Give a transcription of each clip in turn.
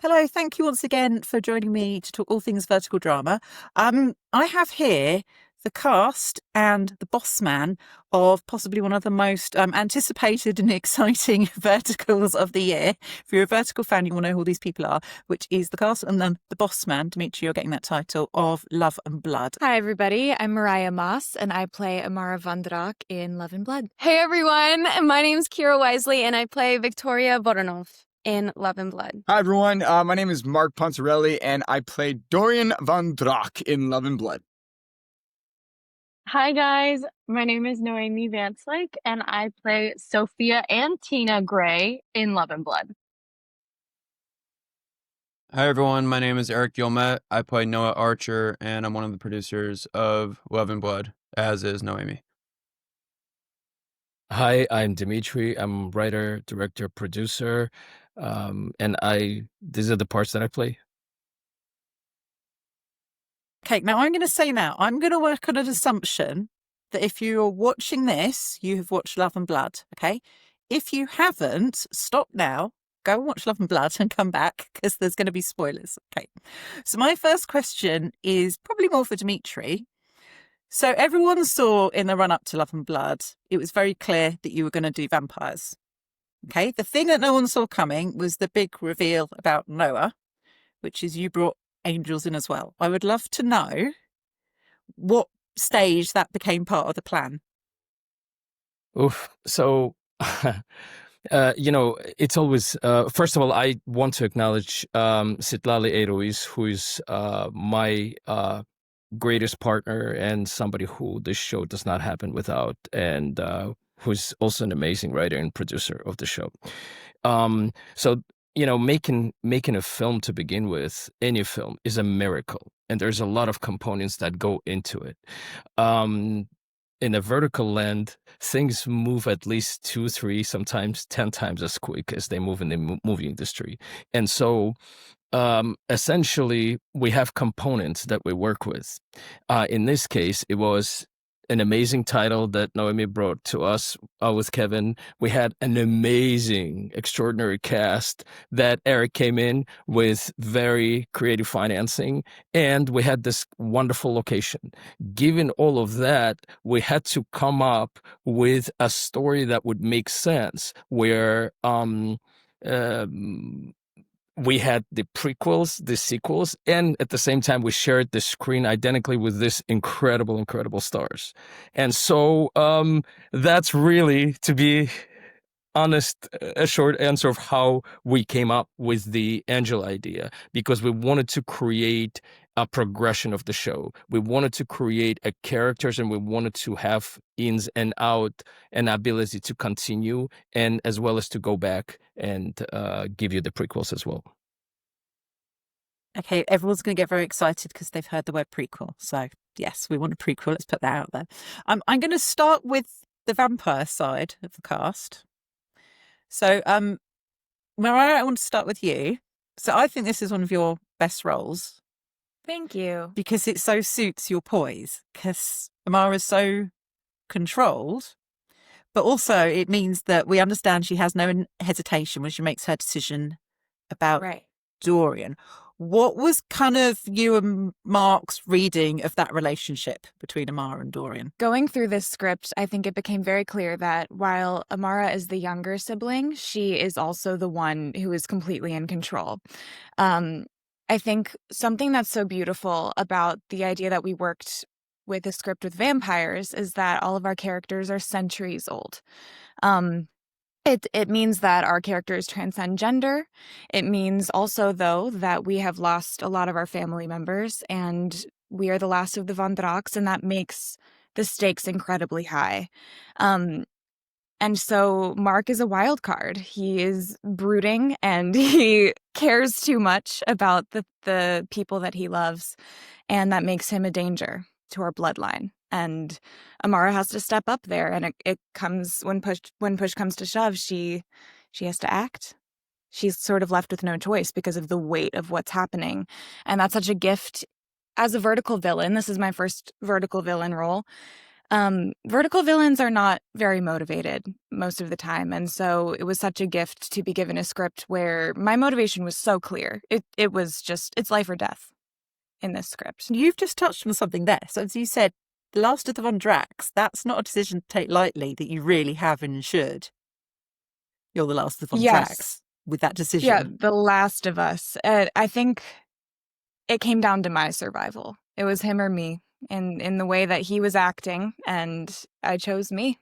Hello, thank you once again for joining me to talk all things vertical drama. I have here the cast and the boss man of possibly one of the most anticipated and exciting verticals of the year. If you're a vertical fan, you will know who all these people are, which is the cast and then the boss man, Dimitri, you're getting that title, of Love and Blood. Hi, everybody. I'm Mariah Moss, and I play Amara von Drák in Love and Blood. Hey, everyone. My name's Kyra Wisely, and I play Viktoria in Love and Blood. Hi, everyone. My name is Mark Pontarelli, and I play Dorian von Drák in Love and Blood. Hi, guys. My name is Noémi VanSlyke, and I play Sophia and Tina Gray in Love and Blood. Hi, everyone. My name is Eric Guilmette. I play Noah Archer, and I'm one of the producers of Love and Blood, as is Noémi. Hi, I'm Dimitri. I'm writer, director, producer, and these are the parts that I play. Okay, now I'm going to work on an assumption that if you're watching this, you have watched Love and Blood, okay? If you haven't, stop now, go and watch Love and Blood and come back because there's going to be spoilers, okay? So my first question is probably more for Dimitri. So everyone saw in the run-up to Love and Blood, it was very clear that you were going to do vampires, okay? The thing that no one saw coming was the big reveal about Noah, which is you brought angels in as well. I would love to know what stage that became part of the plan. Oof. So, it's always, first of all, I want to acknowledge Citlali Erois, who is my greatest partner and somebody who this show does not happen without, and who's also an amazing writer and producer of the show. Making a film to begin with, any film, is a miracle. And there's a lot of components that go into it. In a vertical land, things move at least 2, 3, sometimes 10 times as quick as they move in the movie industry. And so essentially, we have components that we work with. In this case, it was an amazing title that Noémi brought to us with Kevin. We had an amazing, extraordinary cast that Eric came in with very creative financing, and we had this wonderful location. Given all of that, we had to come up with a story that would make sense, where we had the prequels, the sequels, and at the same time, we shared the screen identically with this incredible stars. And so that's really, to be honest, a short answer of how we came up with the angel idea, because we wanted to create a progression of the show. We wanted to create a characters, and we wanted to have ins and out, an ability to continue, and as well as to go back and give you the prequels as well. Okay, everyone's going to get very excited because they've heard the word prequel. So yes, we want a prequel. Let's put that out there. I'm going to start with the vampire side of the cast. So, Mariah, I want to start with you. So I think this is one of your best roles. Thank you. Because it so suits your poise, because Amara's so controlled, but also it means that we understand she has no hesitation when she makes her decision about Dorian. What was kind of you and Mark's reading of that relationship between Amara and Dorian? Going through this script, I think it became very clear that while Amara is the younger sibling, she is also the one who is completely in control. I think something that's so beautiful about the idea that we worked with a script with vampires is that all of our characters are centuries old. It means that our characters transcend gender. It means also, though, that we have lost a lot of our family members, and we are the last of the Von Dráks, and that makes the stakes incredibly high. And so Mark is a wild card. He is brooding, and he cares too much about the people that he loves, and that makes him a danger to our bloodline. And Amara has to step up there, and it comes when push comes to shove, she has to act. She's sort of left with no choice because of the weight of what's happening. And that's such a gift as a vertical villain. This is my first vertical villain role. Vertical villains are not very motivated most of the time, and so it was such a gift to be given a script where my motivation was so clear. It was just, it's life or death in this script. You've just touched on something there. So as you said, the last of the Von Draks, that's not a decision to take lightly that you really have and should. You're the last of the Von Draks with that decision. Yeah, The Last of Us. I think it came down to my survival. It was him or me in the way that he was acting, and I chose me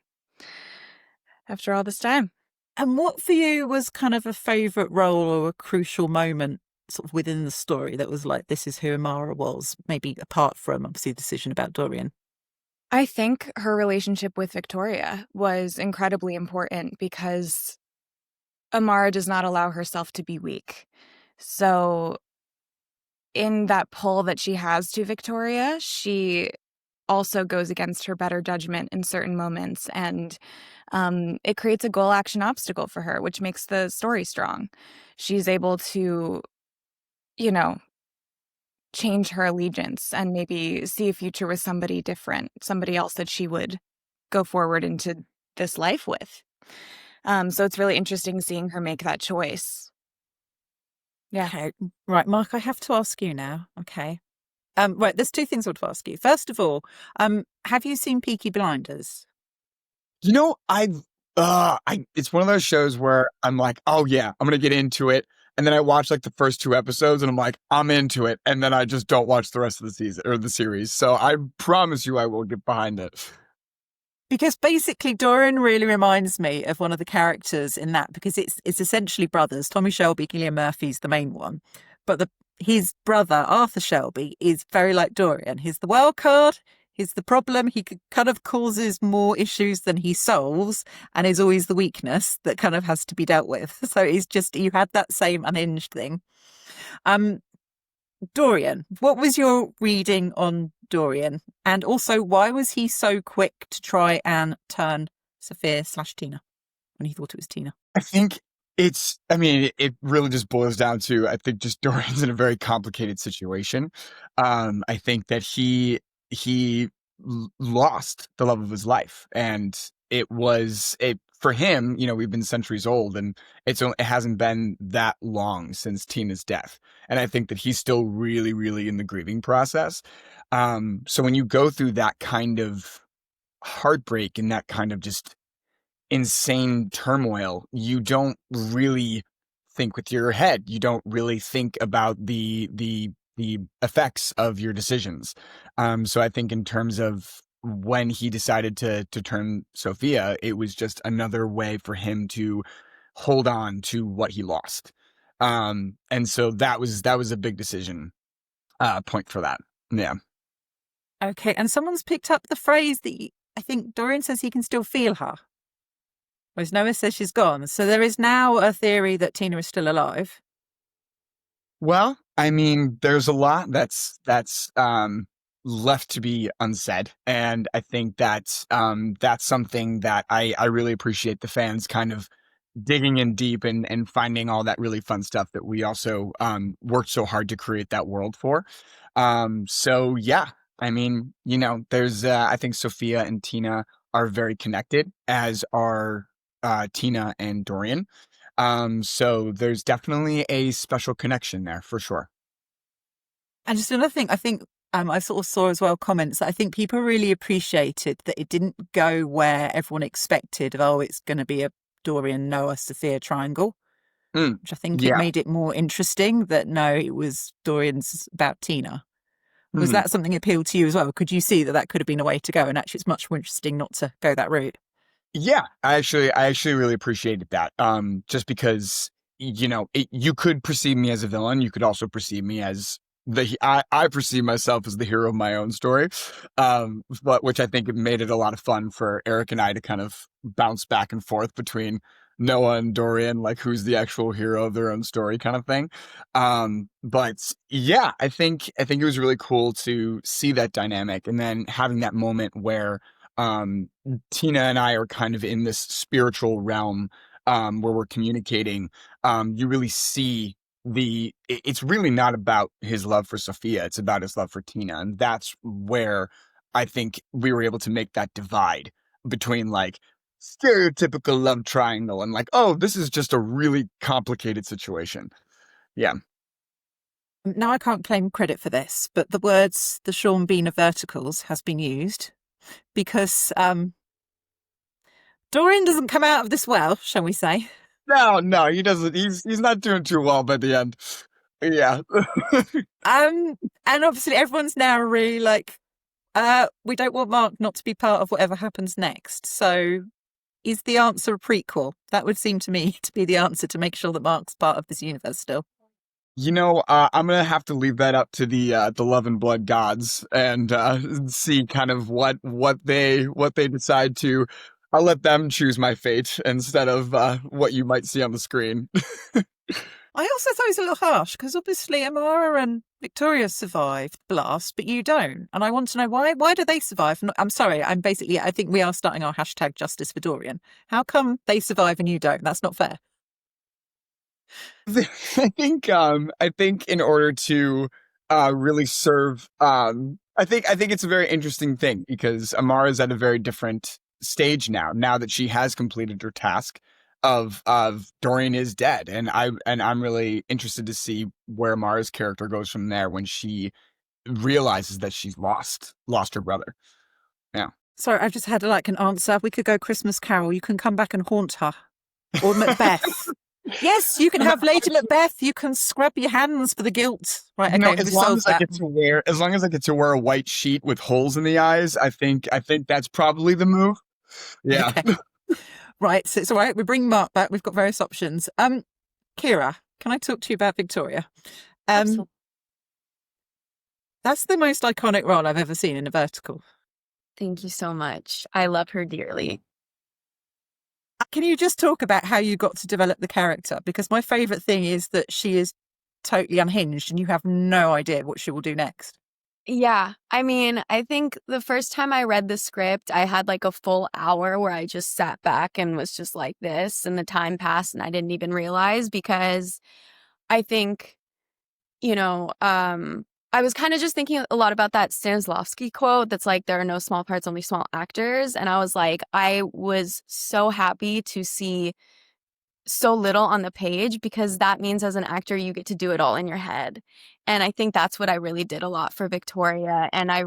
after all this time. And what for you was kind of a favourite role or a crucial moment sort of within the story that was like, this is who Amara was, maybe apart from obviously the decision about Dorian? I think her relationship with Viktoria was incredibly important because Amara does not allow herself to be weak. So in that pull that she has to Viktoria, she also goes against her better judgment in certain moments. And it creates a goal action obstacle for her, which makes the story strong. She's able to, change her allegiance and maybe see a future with somebody different, somebody else that she would go forward into this life with. So it's really interesting seeing her make that choice. Yeah. Okay. Right, Mark, I have to ask you now. Okay. Right, there's two things I want to ask you. First of all, have you seen Peaky Blinders? You know, it's one of those shows where I'm like, oh yeah, I'm gonna get into it, and then I watch like the first 2 episodes, and I'm like, I'm into it, and then I just don't watch the rest of the season or the series. So I promise you, I will get behind it. Because basically Dorian really reminds me of one of the characters in that, because it's essentially brothers. Tommy Shelby, Cillian Murphy's the main one, but his brother, Arthur Shelby, is very like Dorian. He's the wild card, he's the problem, he kind of causes more issues than he solves, and is always the weakness that kind of has to be dealt with. So it's just, you had that same unhinged thing. Dorian, what was your reading on Dorian? And also, why was he so quick to try and turn Sophia/Tina when he thought it was Tina? I think it really just boils down to, I think just Dorian's in a very complicated situation. I think that he lost the love of his life, and for him, we've been centuries old, and it hasn't been that long since Tina's death. And I think that he's still really, really in the grieving process. So when you go through that kind of heartbreak and that kind of just insane turmoil, you don't really think with your head. You don't really think about the effects of your decisions. So I think in terms of when he decided to turn Sophia, it was just another way for him to hold on to what he lost. And so that was a big decision point for that. Yeah. Okay, and someone's picked up the phrase that I think Dorian says he can still feel her, whereas Noah says she's gone. So there is now a theory that Tina is still alive. Well, I mean, there's a lot that's left to be unsaid, and I think that's something that I really appreciate the fans kind of digging in deep and finding all that really fun stuff that we also worked so hard to create that world for. So yeah, I mean, there's I think Sophia and Tina are very connected, as are Tina and Dorian. So there's definitely a special connection there for sure. And just another thing, I think I sort of saw as well comments that I think people really appreciated that it didn't go where everyone expected of, oh, it's going to be a Dorian, Noah, Sophia triangle, which I think it made it more interesting that no, it was Dorian's about Tina. Was that something that appealed to you as well? Could you see that could have been a way to go? And actually, it's much more interesting not to go that route. Yeah, I actually really appreciated that. Just because, you could perceive me as a villain. You could also perceive me as I perceive myself as the hero of my own story. But which I think made it a lot of fun for Eric and I to kind of bounce back and forth between Noah and Dorian, like who's the actual hero of their own story kind of thing. But yeah, I think it was really cool to see that dynamic, and then having that moment where Tina and I are kind of in this spiritual realm where we're communicating. You really see it's really not about his love for Sophia. It's about his love for Tina. And that's where I think we were able to make that divide between like stereotypical love triangle and like, oh, this is just a really complicated situation. Yeah. Now, I can't claim credit for this, but the words "the Sean Bean of verticals" has been used because Dorian doesn't come out of this well, shall we say. No, he doesn't. He's not doing too well by the end. Yeah. And obviously everyone's now really like, we don't want Mark not to be part of whatever happens next. So is the answer a prequel? That would seem to me to be the answer, to make sure that Mark's part of this universe still. You know, I'm gonna have to leave that up to the Love and Blood gods and see kind of what they decide to. I'll let them choose my fate instead of what you might see on the screen. I also thought it was a little harsh because obviously Amara and Viktoria survived blast, but you don't. And I want to know why. Why do they survive? I'm sorry. I think we are starting our hashtag Justice for Dorian. How come they survive and you don't? That's not fair. I think in order to really serve, I think it's a very interesting thing because Amara's at a very different stage now that she has completed her task of Dorian is dead, and I'm really interested to see where Amara's character goes from there when she realizes that she's lost her brother. Yeah. Sorry, I've just had like an answer. We could go Christmas Carol. You can come back and haunt her. Or Macbeth. Yes, you can have Lady Macbeth. You can scrub your hands for the guilt. Right, okay, as long as I get to wear a white sheet with holes in the eyes, I think that's probably the move. Yeah. Okay. Right, so it's all right. We bring Mark back. We've got various options. Kyra, can I talk to you about Viktoria? Absolutely. That's the most iconic role I've ever seen in a vertical. Thank you so much. I love her dearly. Can you just talk about how you got to develop the character? Because my favourite thing is that she is totally unhinged and you have no idea what she will do next. Yeah, I mean, I think the first time I read the script, I had like a full hour where I just sat back and was just like this, and the time passed and I didn't even realize, because I think, I was kind of just thinking a lot about that Stanislavski quote that's like, there are no small parts, only small actors. And I was like, I was so happy to see so little on the page, because that means as an actor, you get to do it all in your head. And I think that's what I really did a lot for Viktoria. And I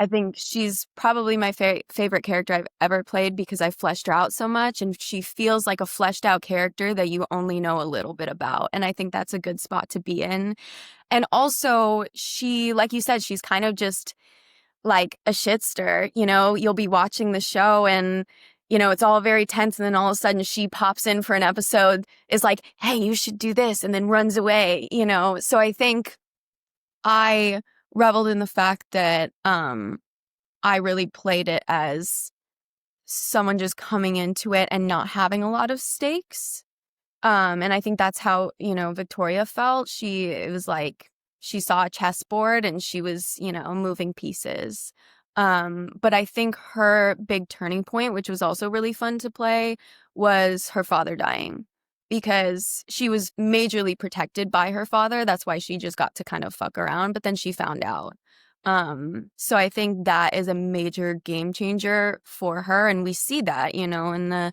think she's probably my favorite character I've ever played, because I fleshed her out so much, and she feels like a fleshed out character that you only know a little bit about. And I think that's a good spot to be in. And also, she, like you said, she's kind of just like a shitster. You'll be watching the show and it's all very tense, and then all of a sudden she pops in for an episode, is like, hey, you should do this, and then runs away, So I think I reveled in the fact that I really played it as someone just coming into it and not having a lot of stakes. And I think that's how, Viktoria felt. It was like she saw a chessboard and she was, moving pieces. But I think her big turning point, which was also really fun to play, was her father dying, because she was majorly protected by her father. That's why she just got to kind of fuck around, but then she found out. So I think that is a major game changer for her. And we see that, in the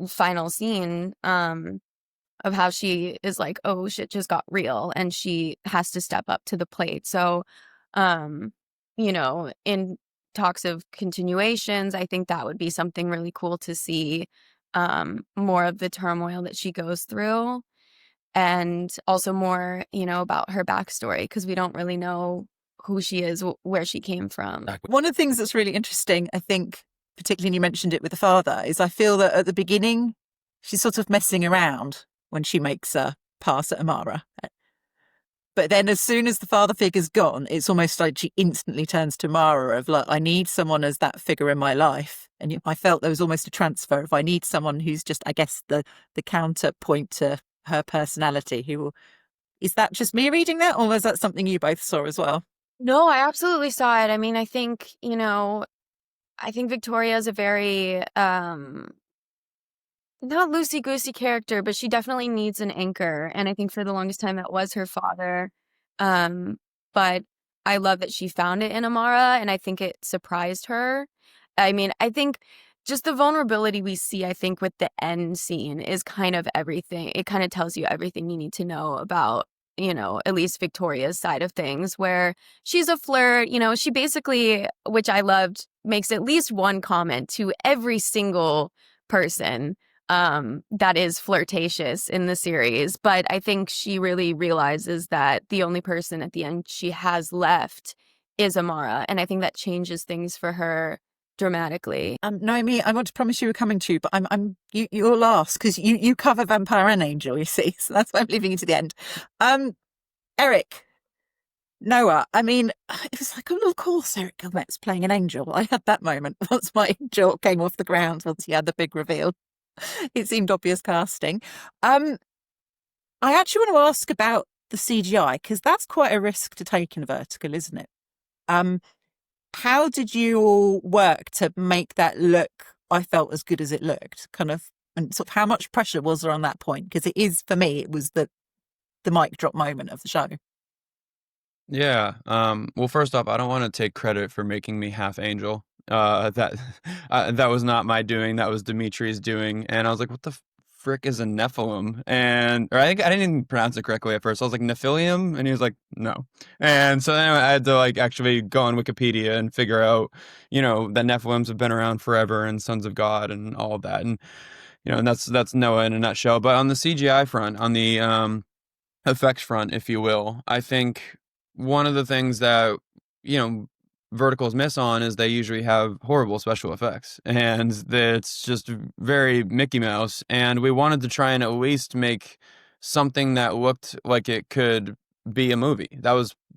final scene, of how she is like, oh, shit just got real, and she has to step up to the plate. So, in talks of continuations, I think that would be something really cool to see, more of the turmoil that she goes through, and also more, about her backstory, because we don't really know who she is, where she came from. One of the things that's really interesting, I think, particularly when you mentioned it with the father, is I feel that at the beginning, she's sort of messing around when she makes a pass at Amara. But then as soon as the father figure's gone, it's almost like she instantly turns to Amara of like, I need someone as that figure in my life. And I felt there was almost a transfer of, I need someone who's just, I guess, the counterpoint to her personality. Is that just me reading that, or was that something you both saw as well? No, I absolutely saw it. I mean, I think, Viktoria is a very, not loosey-goosey character, but she definitely needs an anchor. And I think for the longest time that was her father. But I love that she found it in Amara, and I think it surprised her. I mean, I think just the vulnerability we see, I think, with the end scene is kind of everything. It kind of tells you everything you need to know about, at least Victoria's side of things, where she's a flirt. She basically, which I loved, makes at least one comment to every single person that is flirtatious in the series. But I think she really realizes that the only person at the end she has left is Amara. And I think that changes things for her dramatically. Noémi, I want to promise you we're coming to you, but you're last because you cover Vampire and Angel, you see. So that's why I'm leaving you to the end. Eric, Noah, I mean, it was like, of course Eric Guilmette's playing an angel. I had that moment once my jaw came off the ground once he had the big reveal. It seemed obvious casting. I actually want to ask about the CGI, because that's quite a risk to take in Vertical, isn't it? How did you all work to make that look, I felt, as good as it looked? Kind of, and sort of how much pressure was there on that point? Because it is, for me, it was the mic drop moment of the show. Yeah. Well, first off, I don't want to take credit for making me half angel. That that was not my doing. That was Dimitri's doing. And I was like, what the frick is a Nephilim? Or I think I didn't even pronounce it correctly at first. I was like, Nephilium? And he was like, no. And so then I had to like actually go on Wikipedia and figure out, that Nephilims have been around forever and sons of God and all of that. And, and that's Noah in a nutshell. But on the CGI front, on the effects front, if you will, I think one of the things that, verticals miss on is they usually have horrible special effects, and it's just very Mickey Mouse. And we wanted to try and at least make something that looked like it could be a movie.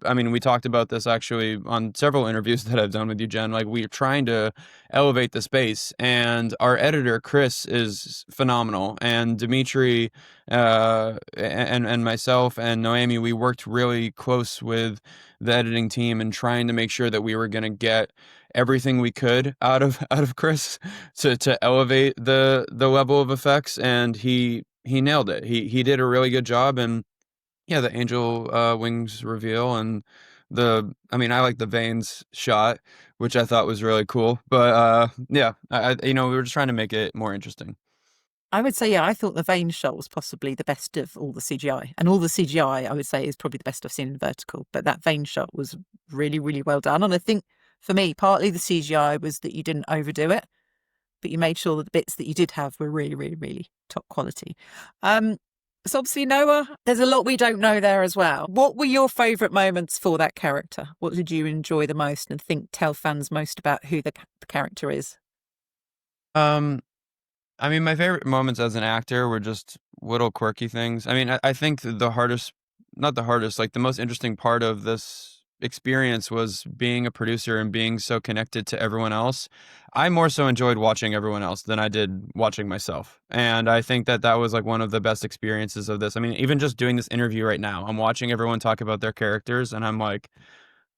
We talked about this actually on several interviews that I've done with you, Jen. Like, we're trying to elevate the space, and our editor Chris is phenomenal, and Dimitri and myself and Noémi, we worked really close with the editing team and trying to make sure that we were going to get everything we could out of Chris to elevate the level of effects, and he nailed it. He did a really good job. And yeah, the angel wings reveal, and I like the veins shot, which I thought was really cool. But yeah, we were just trying to make it more interesting. I would say, yeah, I thought the vein shot was possibly the best of all the CGI. And all the CGI, I would say, is probably the best I've seen in Vertical. But that vein shot was really, really well done. And I think, for me, partly the CGI was that you didn't overdo it, but you made sure that the bits that you did have were really, really, really top quality. So obviously, Noah, there's a lot we don't know there as well. What were your favourite moments for that character? What did you enjoy the most and think tell fans most about who the character is? My favorite moments as an actor were just little quirky things. I think the hardest, not the hardest, like the most interesting part of this experience was being a producer and being so connected to everyone else. I more so enjoyed watching everyone else than I did watching myself. And I think that was like one of the best experiences of this. Even just doing this interview right now, I'm watching everyone talk about their characters, and I'm like,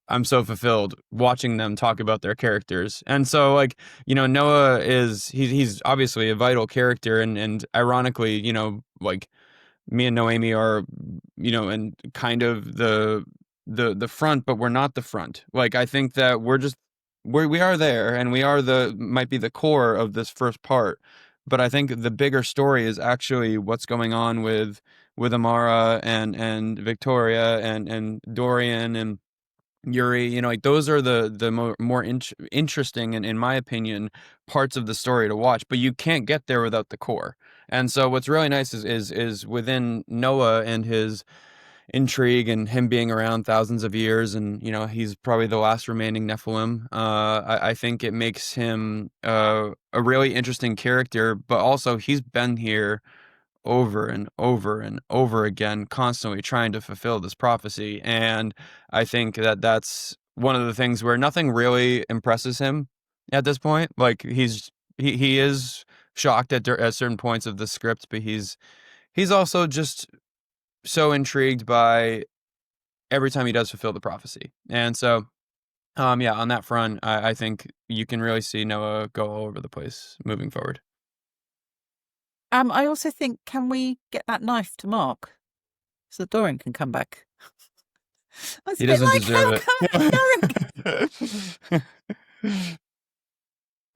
I'm so fulfilled watching them talk about their characters. And so, like, Noah he's obviously a vital character, and ironically, like, me and Noémi are, and kind of the front, but we're not the front. Like, I think that we are there, and we are might be the core of this first part. But I think the bigger story is actually what's going on with Amara and Victoria and Dorian and Yuri. Like, those are the more interesting, and in my opinion, parts of the story to watch. But you can't get there without the core. And so what's really nice is within Noah and his intrigue and him being around thousands of years, and he's probably the last remaining Nephilim. I think it makes him a really interesting character, but also he's been here over and over and over again, constantly trying to fulfill this prophecy. And I think that that's one of the things where nothing really impresses him at this point. Like, he is shocked at certain points of the script, but he's also just so intrigued by every time he does fulfill the prophecy. And so, yeah, on that front, I think you can really see Noah go all over the place moving forward. I also think, can we get that knife to Mark so that Dorian can come back? I was He a bit doesn't like, deserve how come it.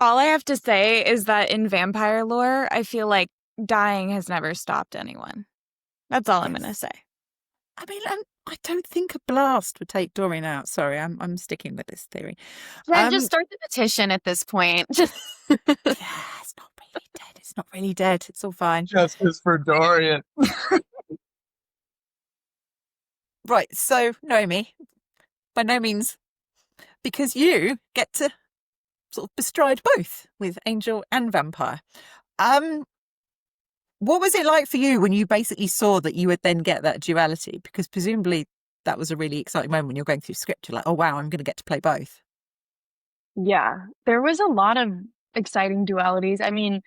All I have to say is that in vampire lore, I feel like dying has never stopped anyone. That's all I'm going to Yes. say. I mean, I don't think a blast would take Dorian out. Sorry, I'm sticking with this theory. Yeah, just start the petition at this point. Yeah, it's not really dead. It's not really dead. It's all fine. Justice for Dorian. Right, so Noémi, by no means, because you get to sort of bestride both with angel and vampire. What was it like for you when you basically saw that you would then get that duality? Because presumably that was a really exciting moment when you're going through script. You're like, oh wow, I'm going to get to play both. Yeah, there was a lot of exciting dualities. I mean,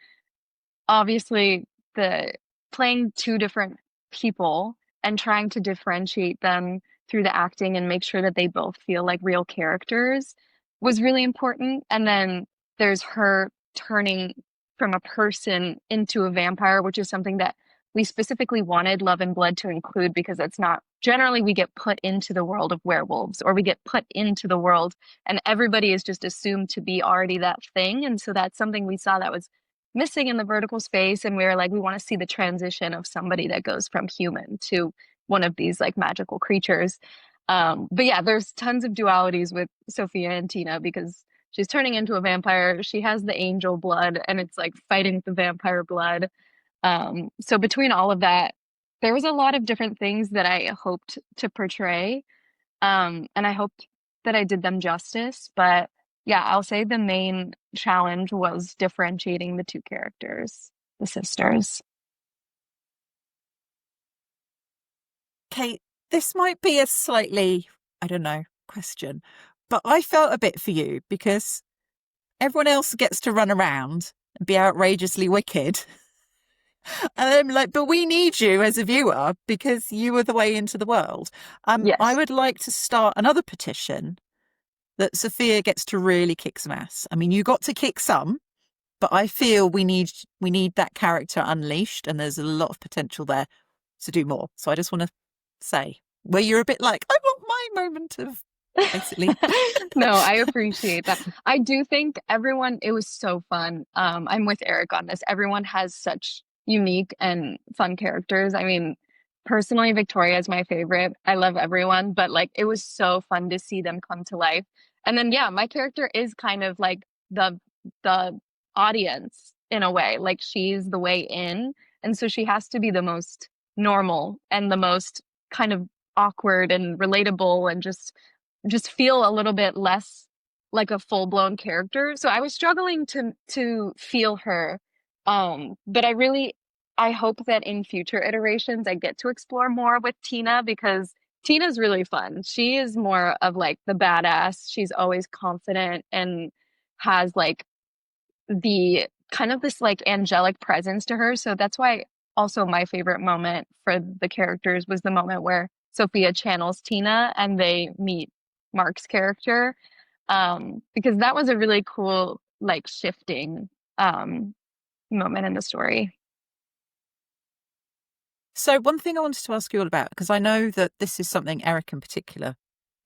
obviously, the playing two different people and trying to differentiate them through the acting and make sure that they both feel like real characters was really important. And then there's her turning from a person into a vampire, which is something that we specifically wanted Love and Blood to include because that's not generally we get put into the world of werewolves or we get put into the world and everybody is just assumed to be already that thing. And so that's something we saw that was missing in the vertical space. And we were like, we want to see the transition of somebody that goes from human to one of these like magical creatures. But yeah, there's tons of dualities with Sophia and Tina because she's turning into a vampire. She has the angel blood and it's like fighting the vampire blood. So between all of that, there was a lot of different things that I hoped to portray. And I hoped that I did them justice. But yeah, I'll say the main challenge was differentiating the two characters, the sisters. Okay, this might be a slightly, I don't know, question, but I felt a bit for you because everyone else gets to run around and be outrageously wicked. And I'm like, but we need you as a viewer because you are the way into the world. Yes. I would like to start another petition that Sophia gets to really kick some ass. I mean, you got to kick some, but I feel we need that character unleashed, and there's a lot of potential there to do more. So I just want to say, where you're a bit like, I want my moment of basically. No, I appreciate that. I do think everyone, it was so fun. I'm with Eric on this. Everyone has such unique and fun characters. I mean, personally, Victoria is my favorite. I love everyone, but like it was so fun to see them come to life. And then yeah, my character is kind of like the audience in a way. Like she's the way in. And so she has to be the most normal and the most kind of awkward and relatable and just feel a little bit less like a full-blown character. So I was struggling to feel her. But I hope that in future iterations I get to explore more with Tina because Tina's really fun. She is more of like the badass. She's always confident and has like the kind of this like angelic presence to her. So that's why also my favorite moment for the characters was the moment where Sophia channels Tina and they meet Mark's character. Because that was a really cool, like shifting moment in the story. So one thing I wanted to ask you all about, because I know that this is something Eric in particular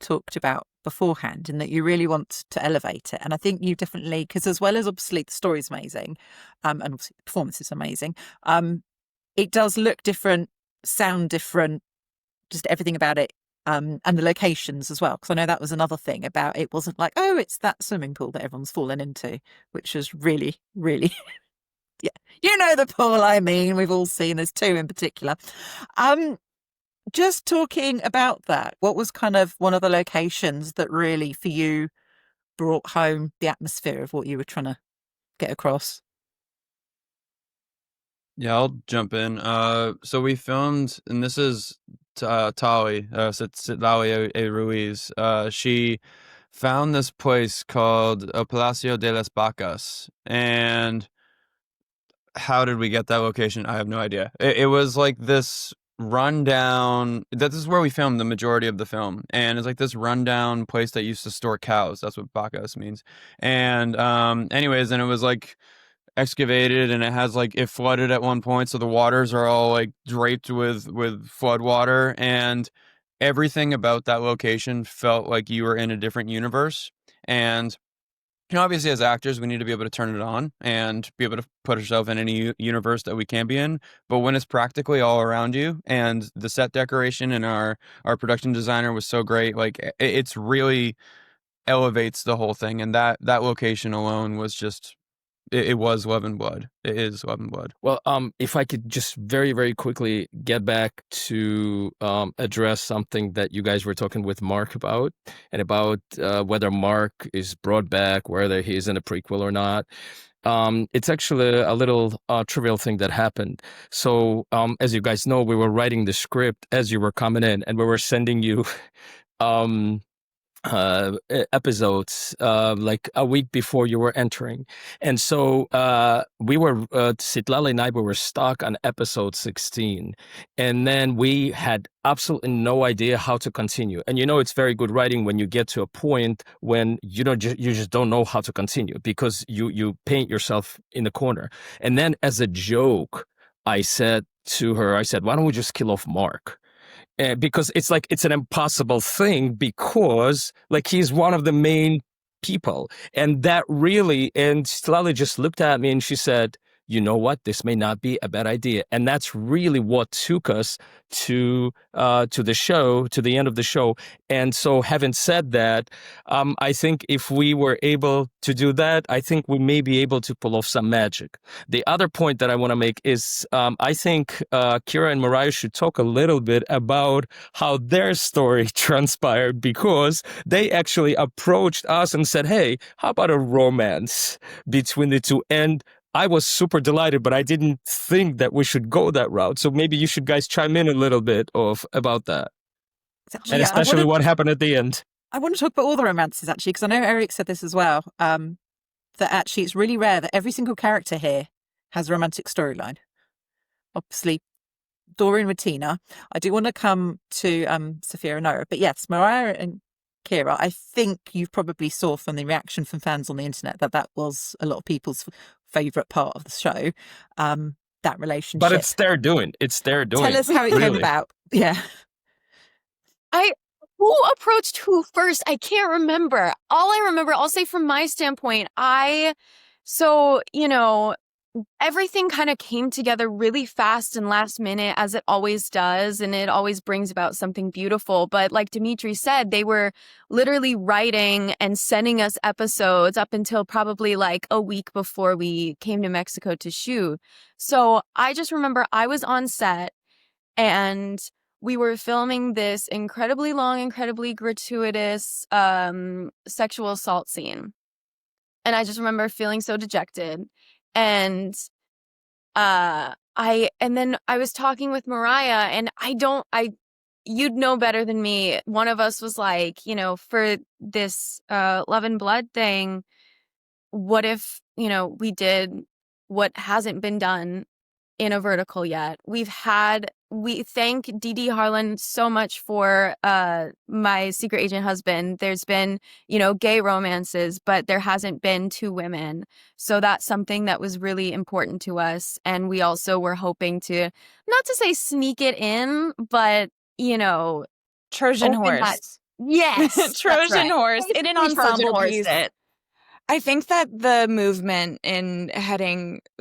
talked about beforehand and that you really want to elevate it. And I think you definitely, because as well as obviously the story's amazing, and obviously the performance is amazing, it does look different, sound different, just everything about it, and the locations as well. Because I know that was another thing about it wasn't like, oh, it's that swimming pool that everyone's fallen into, which was really, really, yeah, you know the pool I mean. We've all seen, there's two in particular. Just talking about that, what was kind of one of the locations that really for you brought home the atmosphere of what you were trying to get across? Yeah, I'll jump in. So we filmed, and this is Tali, Citlali A. Ruiz. She found this place called El Palacio de las Vacas, and how did we get that location? I have no idea. It was like this rundown. This is where we filmed the majority of the film, and it's like this rundown place that used to store cows. That's what vacas means. And anyways, and it was like excavated, and it has like it flooded at one point, so the waters are all like draped with flood water, and everything about that location felt like you were in a different universe. And obviously, as actors, we need to be able to turn it on and be able to put ourselves in any universe that we can be in. But when it's practically all around you, and the set decoration and our production designer was so great, like it's really elevates the whole thing. And that location alone was just it was Love and Blood. It is Love and Blood. Well, if I could just very, very quickly get back to address something that you guys were talking with Mark about, and about whether Mark is brought back, whether he is in a prequel or not. It's actually a little trivial thing that happened. So, as you guys know, we were writing the script as you were coming in, and we were sending you episodes like a week before you were entering. And so we were, Sitlali and I, we were stuck on episode 16. And then we had absolutely no idea how to continue. And it's very good writing when you get to a point when you just don't know how to continue, because you paint yourself in the corner. And then as a joke, I said to her, why don't we just kill off Mark? Because it's an impossible thing, because he's one of the main people. And that really, and Slali just looked at me and she said, you know what, this may not be a bad idea. And that's really what took us to the show, to the end of the show. And so, having said that, I think if we were able to do that, I think we may be able to pull off some magic. The other point that I want to make is I think Kyra and Mariah should talk a little bit about how their story transpired, because they actually approached us and said, hey, how about a romance between the two? And I was super delighted, but I didn't think that we should go that route. So maybe you should guys chime in a little bit about that. Actually, And especially what happened at the end. I want to talk about all the romances, actually, because I know Eric said this as well, that actually it's really rare that every single character here has a romantic storyline. Obviously, Dorian with Tina. I do want to come to Sophia and Nora, but yes, Mariah and Kyra, I think you probably saw from the reaction from fans on the internet that was a lot of people's favourite part of the show, that relationship. But it's their doing. Tell us how it came about. Yeah. Who approached who first? I can't remember. All I remember, I'll say from my standpoint, everything kind of came together really fast and last minute, as it always does. And it always brings about something beautiful. But like Dimitri said, they were literally writing and sending us episodes up until probably like a week before we came to Mexico to shoot. So I just remember I was on set and we were filming this incredibly long, incredibly gratuitous sexual assault scene. And I just remember feeling so dejected. And then I was talking with Mariah, and you'd know better than me. One of us was like, for this Love and Blood thing, what if, we did what hasn't been done in a vertical yet? We thank Dee Harlan so much for My Secret Agent Husband. There's been, gay romances, but there hasn't been two women. So that's something that was really important to us. And we also were hoping to, not to say sneak it in, but, Trojan horse. Yes. Trojan horse in an ensemble piece. It. I think that the movement in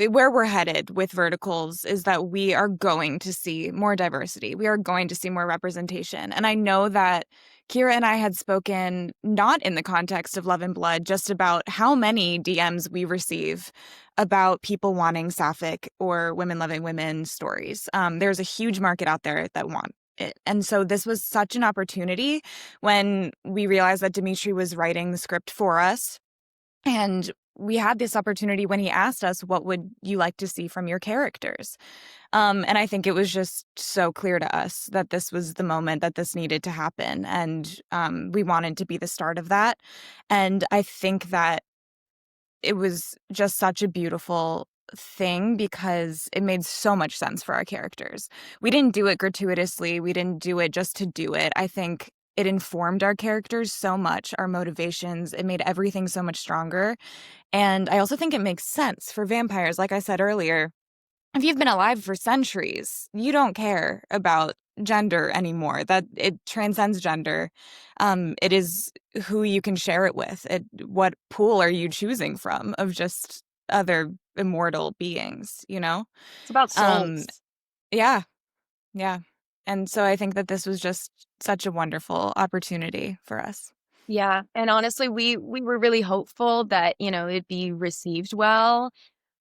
where we're headed with verticals is that we are going to see more diversity. We are going to see more representation. And I know that Kyra and I had spoken not in the context of Love and Blood, just about how many DMs we receive about people wanting sapphic or women loving women stories. There's a huge market out there that want it. And so this was such an opportunity when we realized that Dimitri was writing the script for us. And we had this opportunity when he asked us, what would you like to see from your characters? And I think it was just so clear to us that this was the moment that this needed to happen. And we wanted to be the start of that. And I think that it was just such a beautiful thing because it made so much sense for our characters. We didn't do it gratuitously. We didn't do it just to do it. I think it informed our characters so much, our motivations. It made everything so much stronger. And I also think it makes sense for vampires. Like I said earlier, if you've been alive for centuries, you don't care about gender anymore, that it transcends gender. It is who you can share it with. What pool are you choosing from of just other immortal beings, you know? It's about Um, souls. yeah, yeah. And so I think that this was just such a wonderful opportunity for us. Yeah. And honestly, we were really hopeful that, it'd be received well,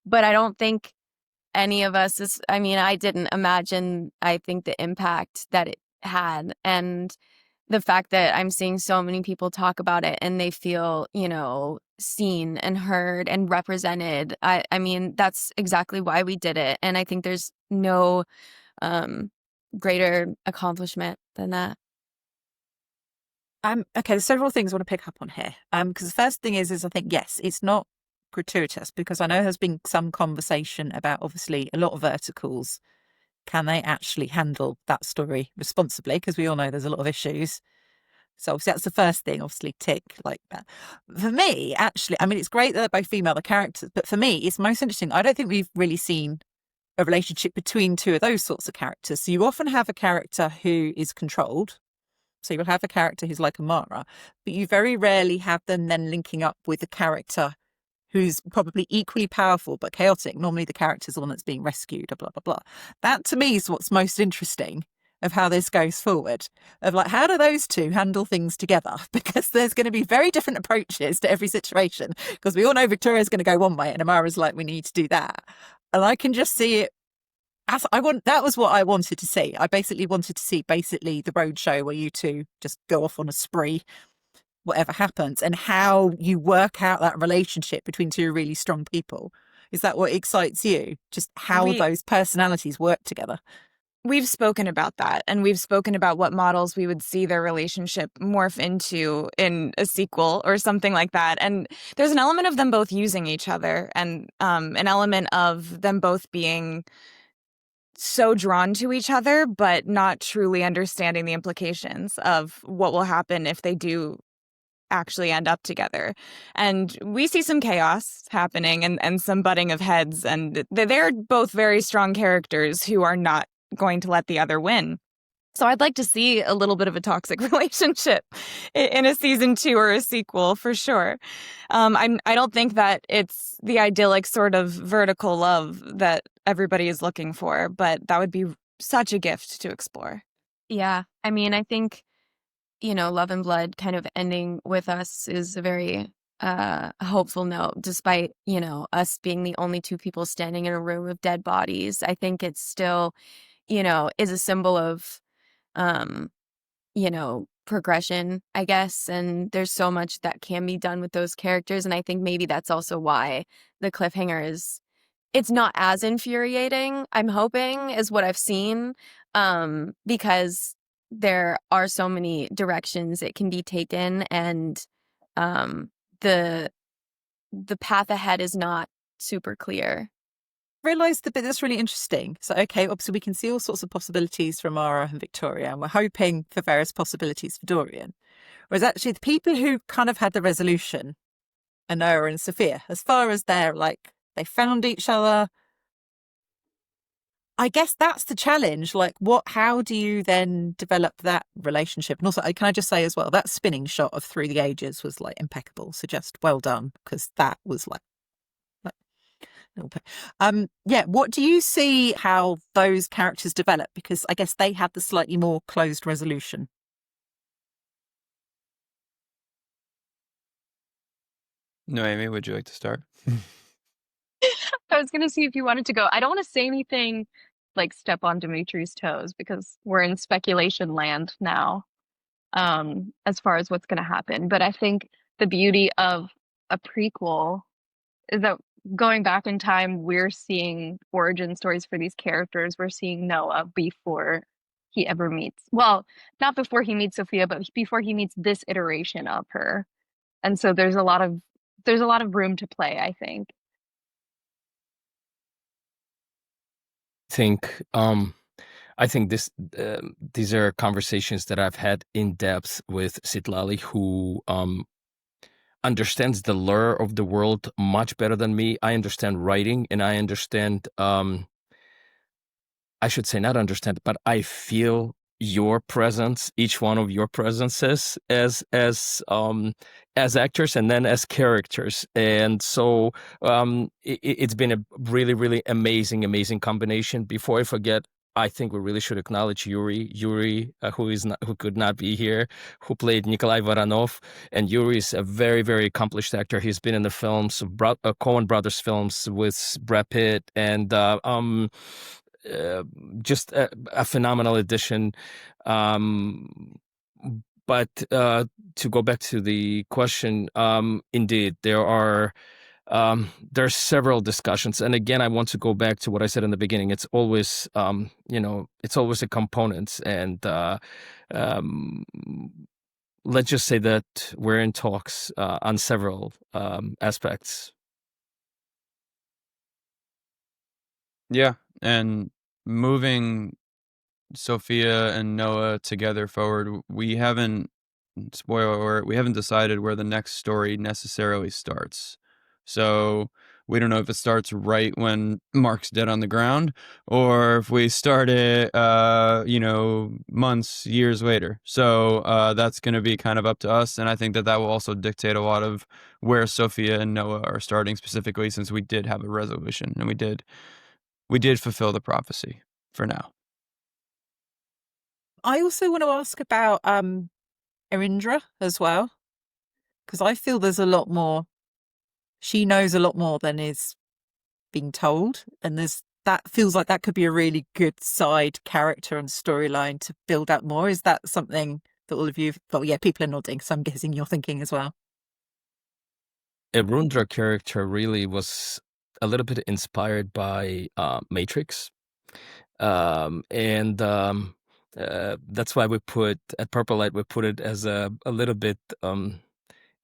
but I don't think any of us I didn't imagine, I think, the impact that it had. And the fact that I'm seeing so many people talk about it and they feel, seen and heard and represented. I mean, that's exactly why we did it. And I think there's no greater accomplishment than that. Okay, there's several things I want to pick up on here. Because the first thing is I think, yes, it's not gratuitous, because I know there's been some conversation about, obviously, a lot of verticals. Can they actually handle that story responsibly? Because we all know there's a lot of issues. So obviously that's the first thing, obviously, tick like that. For me, actually, I mean, it's great that they're both female, the characters, but for me, it's most interesting. I don't think we've really seen a relationship between two of those sorts of characters. So you often have a character who is controlled. So you'll have a character who's like Amara, but you very rarely have them then linking up with a character who's probably equally powerful but chaotic. Normally the character's the one that's being rescued, blah, blah, blah. That to me is what's most interesting of how this goes forward, of like, how do those two handle things together? Because there's going to be very different approaches to every situation, because we all know Victoria's going to go one way and Amara's like, we need to do that. And I can just see it. That was what I wanted to see. I basically wanted to see the road show where you two just go off on a spree, whatever happens, and how you work out that relationship between two really strong people. Is that what excites you? Just how those personalities work together? We've spoken about that, and we've spoken about what models we would see their relationship morph into in a sequel or something like that. And there's an element of them both using each other, and an element of them both being so drawn to each other, but not truly understanding the implications of what will happen if they do actually end up together. And we see some chaos happening and some butting of heads, and they're both very strong characters who are not going to let the other win. So I'd like to see a little bit of a toxic relationship in a season 2 or a sequel for sure. I don't think that it's the idyllic sort of vertical love that everybody is looking for, but that would be such a gift to explore. Yeah. I mean, I think, Love and Blood kind of ending with us is a very hopeful note, despite, us being the only two people standing in a room of dead bodies. I think it's still, is a symbol of, progression, I guess. And there's so much that can be done with those characters. And I think maybe that's also why the cliffhanger it's not as infuriating, I'm hoping, is what I've seen, because there are so many directions it can be taken, and the path ahead is not super clear. Realised the bit that's really interesting. So, okay, obviously we can see all sorts of possibilities for Amara and Victoria, and we're hoping for various possibilities for Dorian. Whereas actually the people who kind of had the resolution are Noah and Sophia, as far as they're like, they found each other. I guess that's the challenge. Like, how do you then develop that relationship? And also, can I just say as well, that spinning shot of Through the Ages was like impeccable. So just well done, because that was like yeah, what do you see how those characters develop? Because I guess they had the slightly more closed resolution. Noémi, would you like to start? I was going to see if you wanted to go. I don't want to say anything like step on Dimitri's toes, because we're in speculation land now, as far as what's going to happen. But I think the beauty of a prequel is that going back in time, we're seeing origin stories for these characters. We're seeing Noah before he ever meets, well, not before he meets Sophia, but before he meets this iteration of her. And so there's a lot of room to play, I think. I think these are conversations that I've had in depth with Citlali, who understands the lure of the world much better than me. I understand writing, and I understand, I should say not understand, but I feel your presence, each one of your presences as actors and then as characters. And so it's been a really, really amazing combination. Before I forget, I think we really should acknowledge Yuri, who could not be here, who played Nikolai Varanov. And Yuri is a very, very accomplished actor. He's been in the films, Coen Brothers films with Brad Pitt, and just a phenomenal addition. But to go back to the question, indeed, there's several discussions. And again, I want to go back to what I said in the beginning. It's always, it's always a component. And let's just say that we're in talks on several aspects. Yeah, and moving Sophia and Noah together forward, we haven't, spoiler alert, we haven't decided where the next story necessarily starts. So we don't know if it starts right when Mark's dead on the ground, or if we start it, months, years later. So that's going to be kind of up to us, and I think that will also dictate a lot of where Sophia and Noah are starting specifically, since we did have a resolution, and we did fulfill the prophecy for now. I also want to ask about Erindra as well, because I feel there's a lot more. She knows a lot more than is being told, and that feels like that could be a really good side character and storyline to build out more. Is that something that all of you? Well, yeah, people are nodding, so I'm guessing you're thinking as well. Erindra character really was a little bit inspired by Matrix, and that's why we put at Purple Light. We put it as a little bit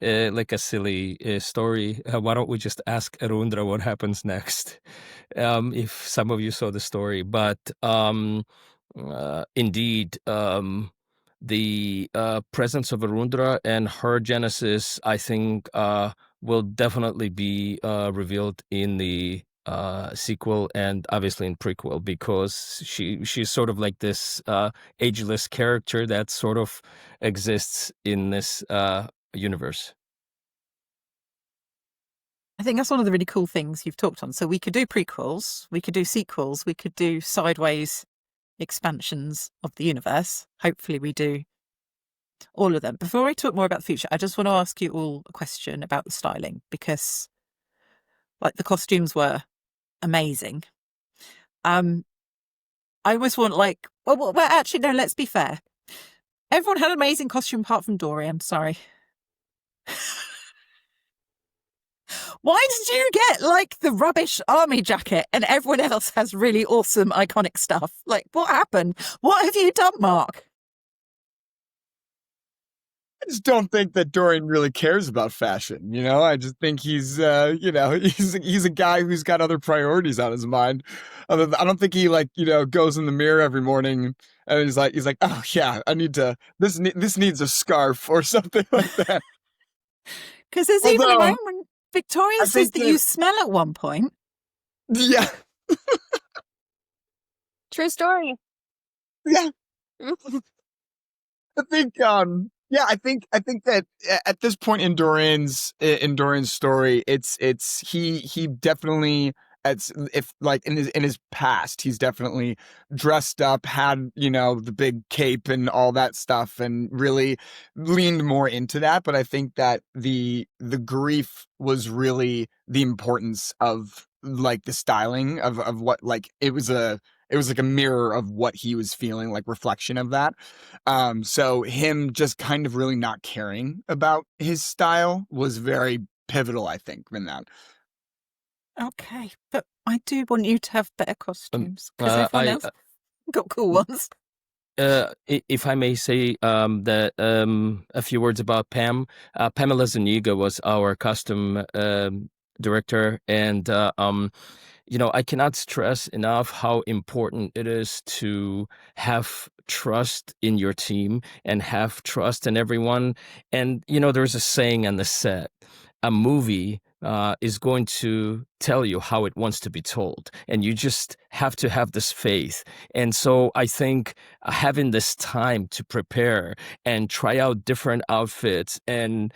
like a silly story. Why don't we just ask Erindra what happens next? If some of you saw the story, but indeed, the presence of Erindra and her genesis, I think, will definitely be revealed in the sequel and obviously in prequel, because she's sort of like this ageless character that sort of exists in this universe. I think that's one of the really cool things you've talked on. So we could do prequels, we could do sequels, we could do sideways expansions of the universe. Hopefully we do all of them. Before I talk more about the future, I just want to ask you all a question about the styling, because the costumes were amazing. I almost want well, actually, no, let's be fair. Everyone had an amazing costume apart from Dorian. Sorry. Why did you get the rubbish army jacket and everyone else has really awesome, iconic stuff? What happened? What have you done, Mark? I just don't think that Dorian really cares about fashion. I just think he's, he's a guy who's got other priorities on his mind. I don't think he goes in the mirror every morning and he's like, oh yeah, I need to. This needs a scarf or something like that. Because there's even a moment Victoria says that you smell at one point. Yeah. True story. Yeah. I think, I think that at this point in Dorian's story, he definitely, in his past, he's definitely dressed up, had the big cape and all that stuff, and really leaned more into that. But I think that the grief was really the importance of the styling of what it was like a mirror of what he was feeling, reflection of that. So him just kind of really not caring about his style was very pivotal, I think, in that. Okay, but I do want you to have better costumes, because everyone else got cool ones. If I may say that a few words about Pam. Pamela Zuniga was our costume director, and I cannot stress enough how important it is to have trust in your team and have trust in everyone. And there's a saying on the set: a movie is going to tell you how it wants to be told. And you just have to have this faith. And so I think having this time to prepare and try out different outfits and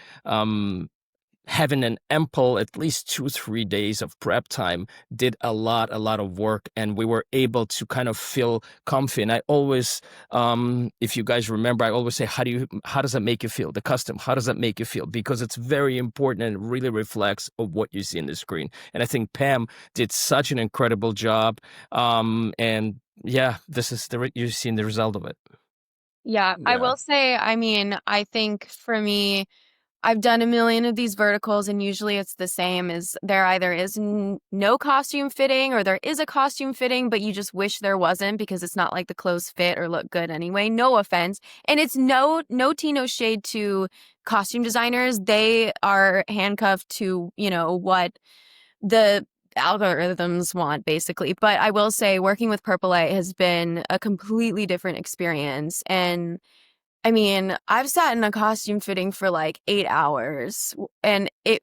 having an ample at least 2-3 days of prep time did a lot of work, and we were able to kind of feel comfy. And I always, if you guys remember, I always say, how does that make you feel? The costume, how does that make you feel? Because it's very important and it really reflects of what you see in the screen. And I think Pam did such an incredible job. And yeah, this is you've seen the result of it. Yeah, I will say, I mean, I think for me, I've done a million of these verticals, and usually it's the same: is there either is no costume fitting, or there is a costume fitting, but you just wish there wasn't because it's not like the clothes fit or look good anyway. No offense. And it's no tea, no shade to costume designers. They are handcuffed to, what the algorithms want, basically. But I will say, working with Purple Light has been a completely different experience. And I mean, I've sat in a costume fitting for like 8 hours, and it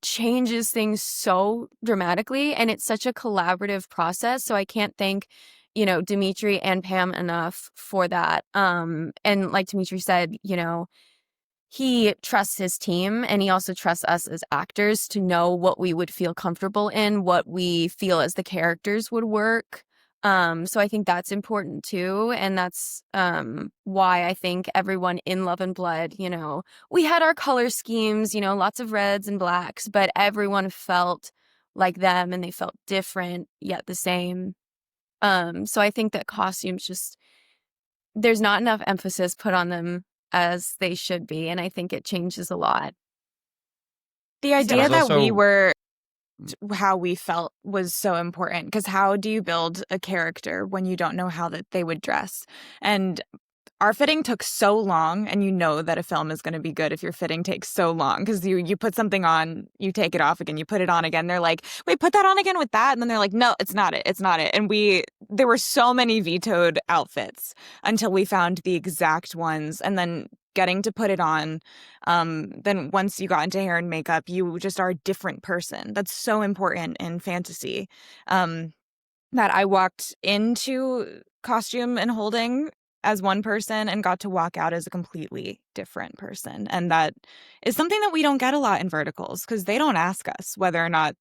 changes things so dramatically, and it's such a collaborative process. So I can't thank, Dimitri and Pam enough for that. And like Dimitri said, he trusts his team, and he also trusts us as actors to know what we would feel comfortable in, what we feel as the characters would work. So I think that's important too. And that's why I think everyone in Love and Blood, we had our color schemes, lots of reds and blacks, but everyone felt like them, and they felt different yet the same. So I think that costumes there's not enough emphasis put on them as they should be. And I think it changes a lot. The idea that we also- were how we felt was so important, because how do you build a character when you don't know how that they would dress? And our fitting took so long, and you know that a film is going to be good if your fitting takes so long, because you put something on, you take it off again, you put it on again. They're like, wait, put that on again with that. And then they're like, no, it's not it. And there were so many vetoed outfits until we found the exact ones. And then getting to put it on, then once you got into hair and makeup, you just are a different person. That's so important in fantasy. That I walked into costume and holding as one person and got to walk out as a completely different person. And that is something that we don't get a lot in verticals, because they don't ask us whether or not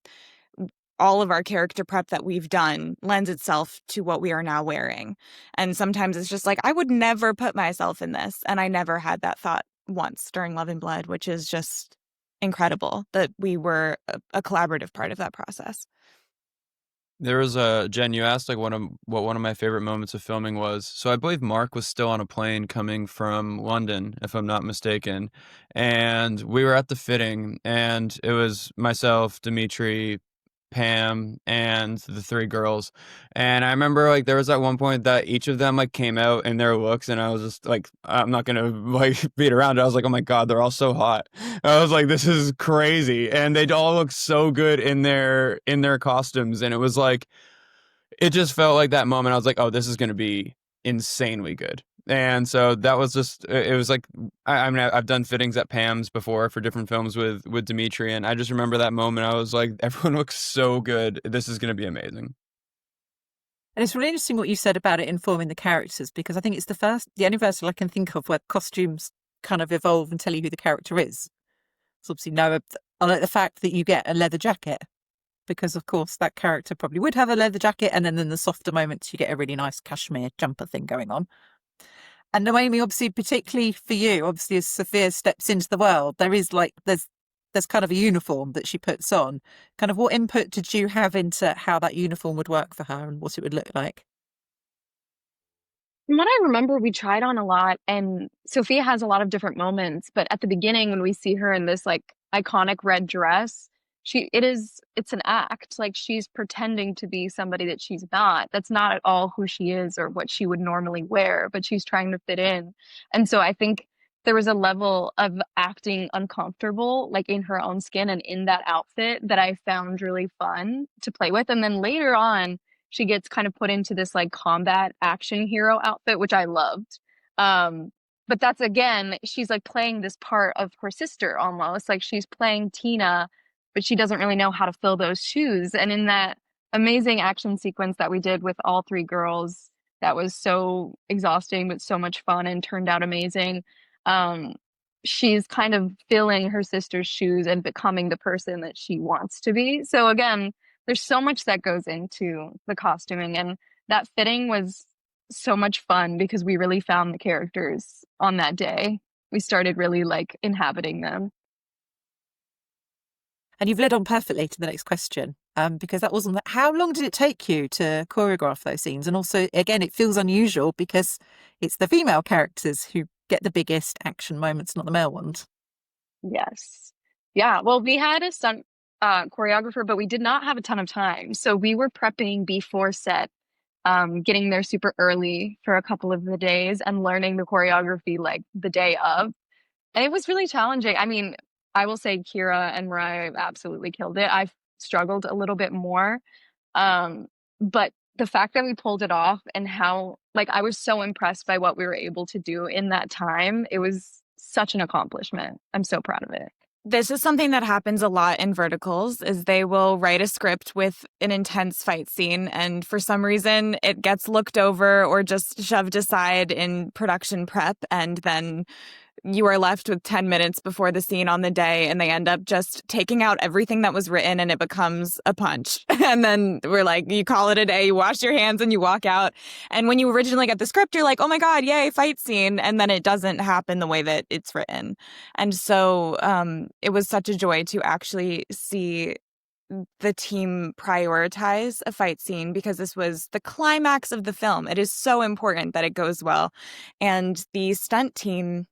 all of our character prep that we've done lends itself to what we are now wearing. And sometimes it's just like, I would never put myself in this. And I never had that thought once during Love and Blood, which is just incredible that we were a collaborative part of that process. There was Jen, you asked like what one of my favorite moments of filming was. So I believe Mark was still on a plane coming from London, if I'm not mistaken. And we were at the fitting, and it was myself, Dimitri, Pam, and the three girls. And I remember like there was at one point that each of them like came out in their looks, and I was just like, I'm not gonna like beat around it. I was like, oh my God, they're all so hot. I was like, this is crazy. And they all look so good in their costumes. And it was like, it just felt like that moment. I was like, oh, this is gonna be insanely good. And so that was just, it was like, I mean, I've done fittings at Pam's before for different films with Dimitri, and I just remember that moment. I was like, everyone looks so good. This is going to be amazing. And it's really interesting what you said about it informing the characters, because I think it's the only vertical I can think of where costumes kind of evolve and tell you who the character is. So obviously, I like the fact that you get a leather jacket, because of course that character probably would have a leather jacket, and then in the softer moments you get a really nice cashmere jumper thing going on. And Noémi, obviously, particularly for you, obviously, as Sophia steps into the world, there's kind of a uniform that she puts on. Kind of what input did you have into how that uniform would work for her and what it would look like? From what I remember, we tried on a lot, and Sophia has a lot of different moments. But at the beginning, when we see her in this like iconic red dress, it's an act. Like, she's pretending to be somebody that she's not. That's not at all who she is or what she would normally wear, but she's trying to fit in. And so I think there was a level of acting uncomfortable, like in her own skin and in that outfit, that I found really fun to play with. And then later on, she gets kind of put into this like combat action hero outfit, which I loved. But that's, again, she's like playing this part of her sister almost. Like, she's playing Tina but she doesn't really know how to fill those shoes. And in that amazing action sequence that we did with all three girls, that was so exhausting, but so much fun and turned out amazing. She's kind of filling her sister's shoes and becoming the person that she wants to be. So again, there's so much that goes into the costuming, and that fitting was so much fun because we really found the characters on that day. We started really like inhabiting them. And you've led on perfectly to the next question, because that wasn't that. How long did it take you to choreograph those scenes? And also, again, it feels unusual because it's the female characters who get the biggest action moments, not the male ones. Yes. Yeah. Well, we had a stunt choreographer, but we did not have a ton of time. So we were prepping before set, getting there super early for a couple of the days and learning the choreography like the day of. And it was really challenging. I mean, I will say Kyra and Mariah absolutely killed it. I struggled a little bit more. But the fact that we pulled it off and how, like, I was so impressed by what we were able to do in that time. It was such an accomplishment. I'm so proud of it. This is something that happens a lot in verticals, is they will write a script with an intense fight scene, and for some reason it gets looked over or just shoved aside in production prep, and then you are left with 10 minutes before the scene on the day, and they end up just taking out everything that was written and it becomes a punch. And then we're like, you call it a day, you wash your hands and you walk out. And when you originally get the script, you're like, oh my God, yay, fight scene. And then it doesn't happen the way that it's written. And so it was such a joy to actually see the team prioritize a fight scene, because this was the climax of the film. It is so important that it goes well. And the stunt team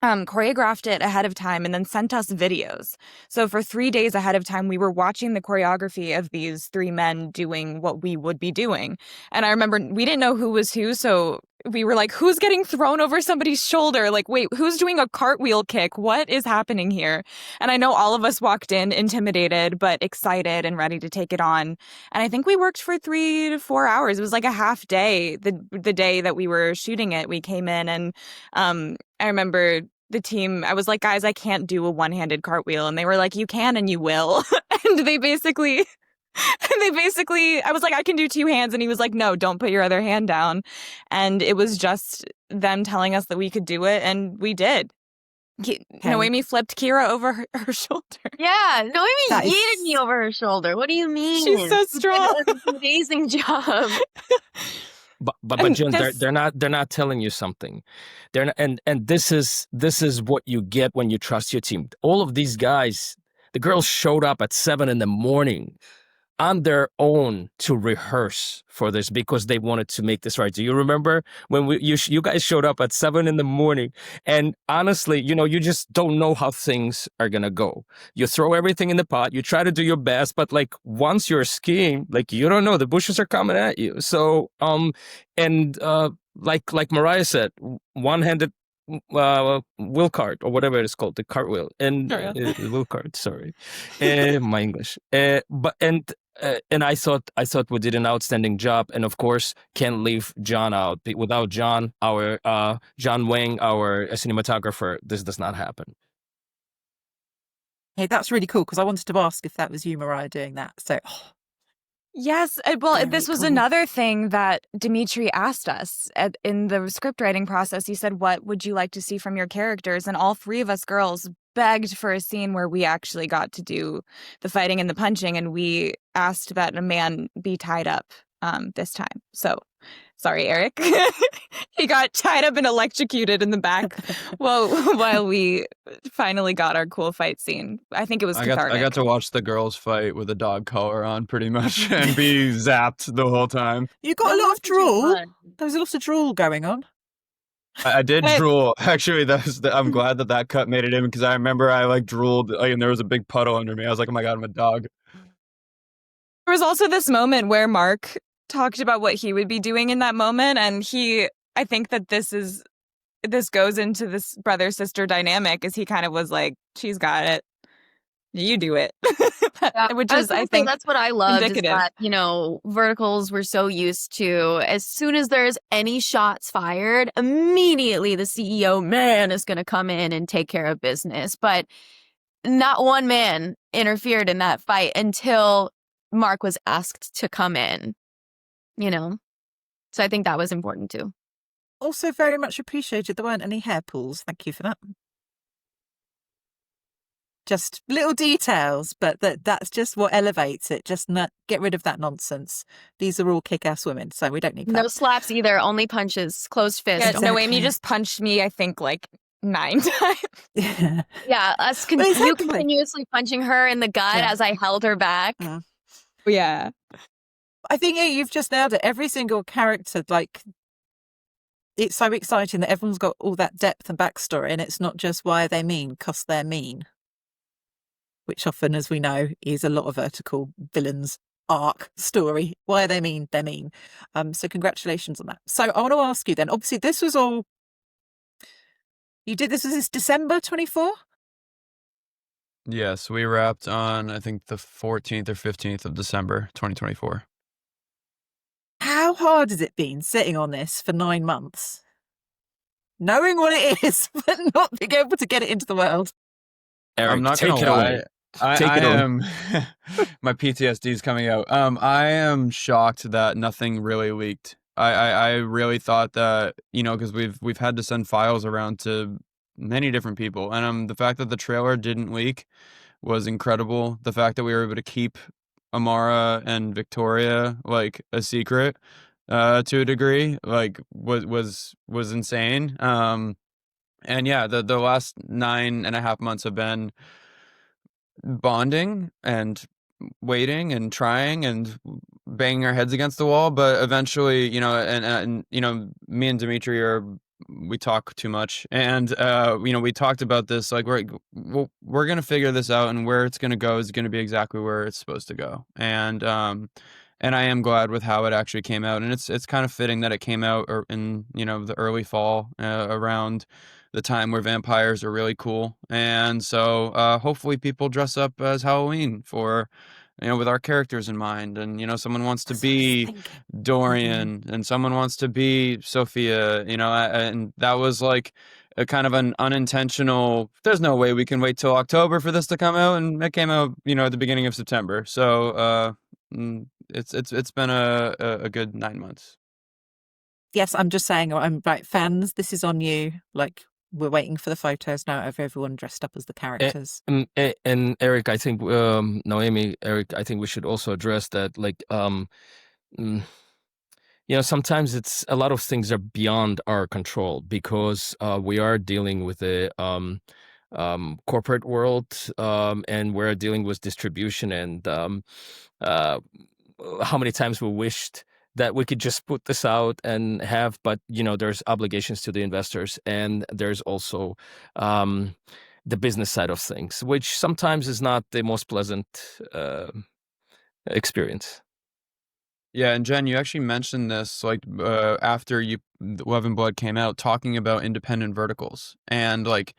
choreographed it ahead of time and then sent us videos. So for 3 days ahead of time, we were watching the choreography of these three men doing what we would be doing. And I remember we didn't know who was who, so we were like, who's getting thrown over somebody's shoulder? Like, wait, who's doing a cartwheel kick? What is happening here? And I know all of us walked in intimidated, but excited and ready to take it on. And I think we worked for 3 to 4 hours. It was like a half day. The day that we were shooting it, we came in, and I remember the team, I was like, guys, I can't do a one-handed cartwheel. And they were like, you can and you will. And they basically, I was like, I can do 2 hands. And he was like, no, don't put your other hand down. And it was just them telling us that we could do it. And we did. Noémi flipped Kyra over her shoulder. Yeah, Noémi That is- yeeted me over her shoulder. What do you mean? She's so strong. You did an amazing job. But Jen, they're not telling you something. They're not, and this is what you get when you trust your team. All of these guys, the girls showed up at 7 a.m. on their own to rehearse for this because they wanted to make this right. Do you remember when you guys showed up at 7 a.m? And honestly, you just don't know how things are gonna go. You throw everything in the pot, you try to do your best, but like once you're skiing, like you don't know, the bushes are coming at you. So like Mariah said, one-handed wheel cart or whatever it is called, the cartwheel, and wheel cart. Sorry, my English. And I thought we did an outstanding job, and of course can't leave John out. Without John, our John Wang, our cinematographer, this does not happen. Hey, that's really cool, because I wanted to ask if that was you, Mariah, doing that. So, Yes. Well, Very this was cool. another thing that Dimitri asked us in the script writing process. He said, what would you like to see from your characters? And all 3 of us girls begged for a scene where we actually got to do the fighting and the punching. And we asked that a man be tied up this time. So, sorry, Eric. He got tied up and electrocuted in the back while we finally got our cool fight scene. I think it was cathartic. I got to watch the girls fight with a dog collar on pretty much and be zapped the whole time. you got a lot of drool. There was a lot of drool going on. I did drool. Actually, I'm glad that cut made it in, because I remember I like drooled and there was a big puddle under me. I was like, oh my God, I'm a dog. There was also this moment where Mark talked about what he would be doing in that moment, and I think that this goes into this brother-sister dynamic, as he kind of was like, she's got it, you do it. Which is, I think, that's what I loved, indicative. is that, verticals were so used to, as soon as there's any shots fired, immediately the CEO man is going to come in and take care of business. But not one man interfered in that fight until Mark was asked to come in, you know? So I think that was important too. Also very much appreciated there weren't any hair pulls. Thank you for that. Just little details, but that's just what elevates it. Just not get rid of that nonsense. These are all kick-ass women, so we don't need No that. slaps either, only punches, closed fist. Yeah, Exactly. Noémi just punched me, I think, like 9 times. Yeah. Yeah, Well, you exactly. continuously punching her in the gut Yeah. as I held her back. Mm. Yeah. I think you've just nailed it. Every single character, like, it's so exciting that everyone's got all that depth and backstory, and it's not just why are they mean, because they're mean, which often, as we know, is a lot of vertical villains arc story. Why are they mean? They're mean. So congratulations on that. So I want to ask you then, obviously this was all, you did this, was this December 24? Yes, we wrapped on, I think, the 14th or 15th of December, 2024. How hard has it been sitting on this for 9 months? Knowing what it is, but not being able to get it into the world. Eric, I'm not take gonna it lie. away. Take it am my PTSD is coming out. I am shocked that nothing really leaked. I really thought that, because we've had to send files around to many different people, and the fact that the trailer didn't leak was incredible. The fact that we were able to keep Amara and Viktoria like a secret to a degree, like was insane. And yeah, the last 9.5 months have been bonding and waiting and trying and banging our heads against the wall, but eventually, and me and Dimitri we talk too much, and we talked about this, like we're gonna figure this out, and where it's gonna go is gonna be exactly where it's supposed to go, and I am glad with how it actually came out, and it's kind of fitting that it came out in the early fall, around the time where vampires are really cool. And so hopefully people dress up as Halloween for, with our characters in mind. And, someone wants to That's what I was be thinking. Dorian and someone wants to be Sophia, and that was like a kind of an unintentional, there's no way we can wait till October for this to come out. And it came out, at the beginning of September. So it's been a good 9 months. Yes, I'm just saying, I'm like, fans, this is on you. Like, we're waiting for the photos now of everyone dressed up as the characters. And Eric, I think Noémi, Eric, I think we should also address that. Like, sometimes it's a lot of things are beyond our control because we are dealing with the corporate world, and we're dealing with distribution, and how many times we wished that we could just put this out and have, but there's obligations to the investors, and there's also the business side of things, which sometimes is not the most pleasant experience. Yeah, and Jen, you actually mentioned this like after Love and Blood came out, talking about independent verticals, and like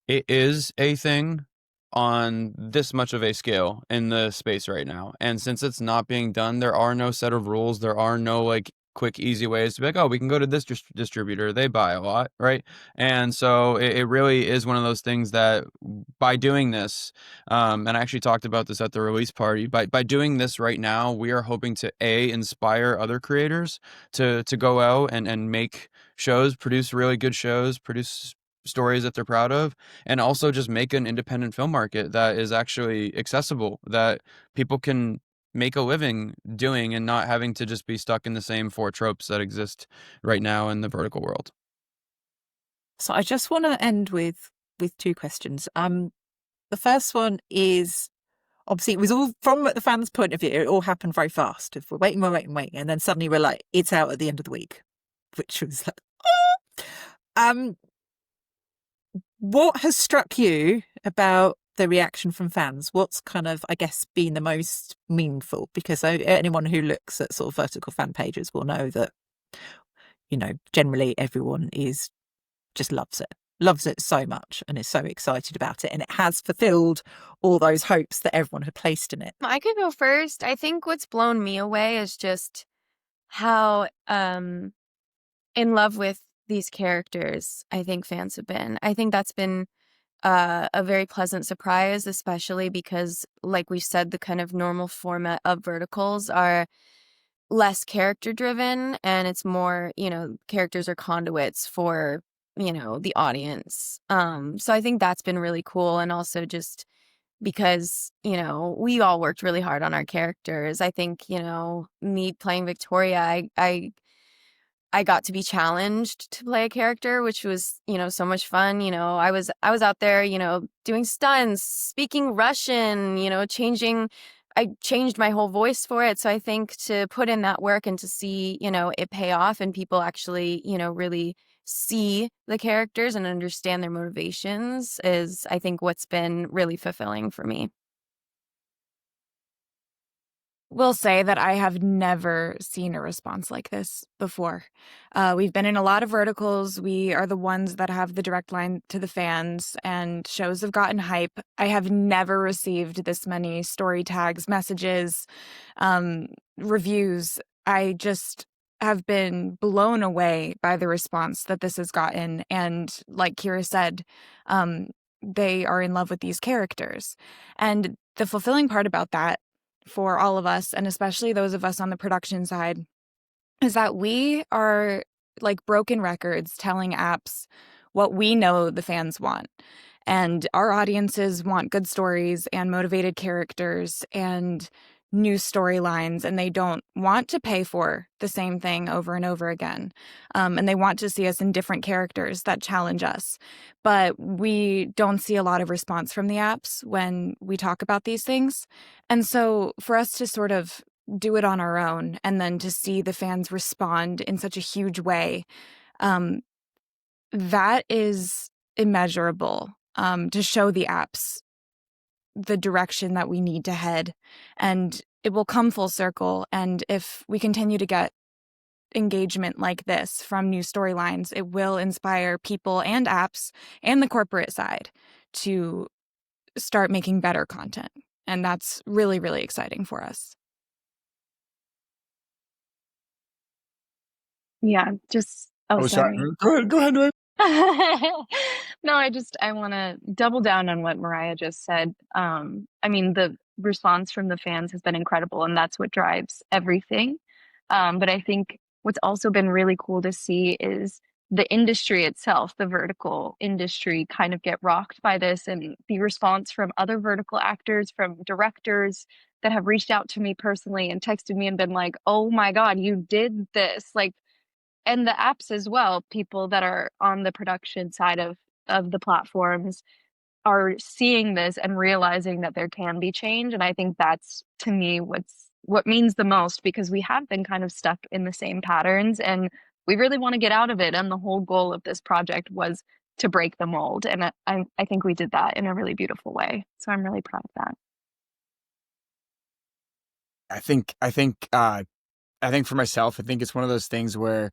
it is a thing on this much of a scale in the space right now. And since it's not being done, there are no set of rules. There are no like quick, easy ways to be like, oh, we can go to this distributor. They buy a lot, right? And so it really is one of those things that by doing this, and I actually talked about this at the release party, by doing this right now, we are hoping to inspire other creators to go out and make shows, produce really good shows, produce stories that they're proud of, and also just make an independent film market that is actually accessible, that people can make a living doing and not having to just be stuck in the same 4 tropes that exist right now in the vertical world. So I just want to end with 2 questions. The first one is, obviously it was all from the fans' point of view, it all happened very fast. If we're waiting, and then suddenly we're like, it's out at the end of the week, which was like, oh! What has struck you about the reaction from fans? What's kind of, I guess, been the most meaningful? Because anyone who looks at sort of vertical fan pages will know that, generally everyone just loves it so much and is so excited about it. And it has fulfilled all those hopes that everyone had placed in it. I could go first. I think what's blown me away is just how in love with these characters I think fans have been. I think that's been a very pleasant surprise, especially because, like we said, the kind of normal format of verticals are less character driven, and it's more, characters are conduits for, the audience. So I think that's been really cool. And also just because, we all worked really hard on our characters. I think, me playing Victoria, I got to be challenged to play a character, which was, so much fun. I was out there, doing stunts, speaking Russian, I changed my whole voice for it. So I think to put in that work and to see, it pay off and people actually, really see the characters and understand their motivations is, I think, what's been really fulfilling for me. Will say that I have never seen a response like this before. We've been in a lot of verticals. We are the ones that have the direct line to the fans, and shows have gotten hype. I have never received this many story tags, messages, reviews. I just have been blown away by the response that this has gotten. And like Kyra said, they are in love with these characters. And the fulfilling part about that for all of us, and especially those of us on the production side, is that we are like broken records telling apps what we know the fans want. And our audiences want good stories and motivated characters and new storylines, and they don't want to pay for the same thing over and over again. And they want to see us in different characters that challenge us. But we don't see a lot of response from the apps when we talk about these things. And so for us to sort of do it on our own and then to see the fans respond in such a huge way, that is immeasurable, to show the apps the direction that we need to head. And it will come full circle. And if we continue to get engagement like this from new storylines, it will inspire people and apps and the corporate side to start making better content. And that's really, really exciting for us. Yeah, just sorry. Go ahead, Noémi. No, I want to double down on what Mariah just said. I mean, the response from the fans has been incredible, and that's what drives everything. But I think what's also been really cool to see is the industry itself, the vertical industry, kind of get rocked by this, and the response from other vertical actors, from directors that have reached out to me personally and texted me and been like, "Oh my God, you did this!" Like, and the apps as well, people that are on the production side of the platforms are seeing this and realizing that there can be change. And I think that's, to me, what means the most, because we have been kind of stuck in the same patterns and we really want to get out of it. And the whole goal of this project was to break the mold. And I think we did that in a really beautiful way. So I'm really proud of that. I think for myself, I think it's one of those things where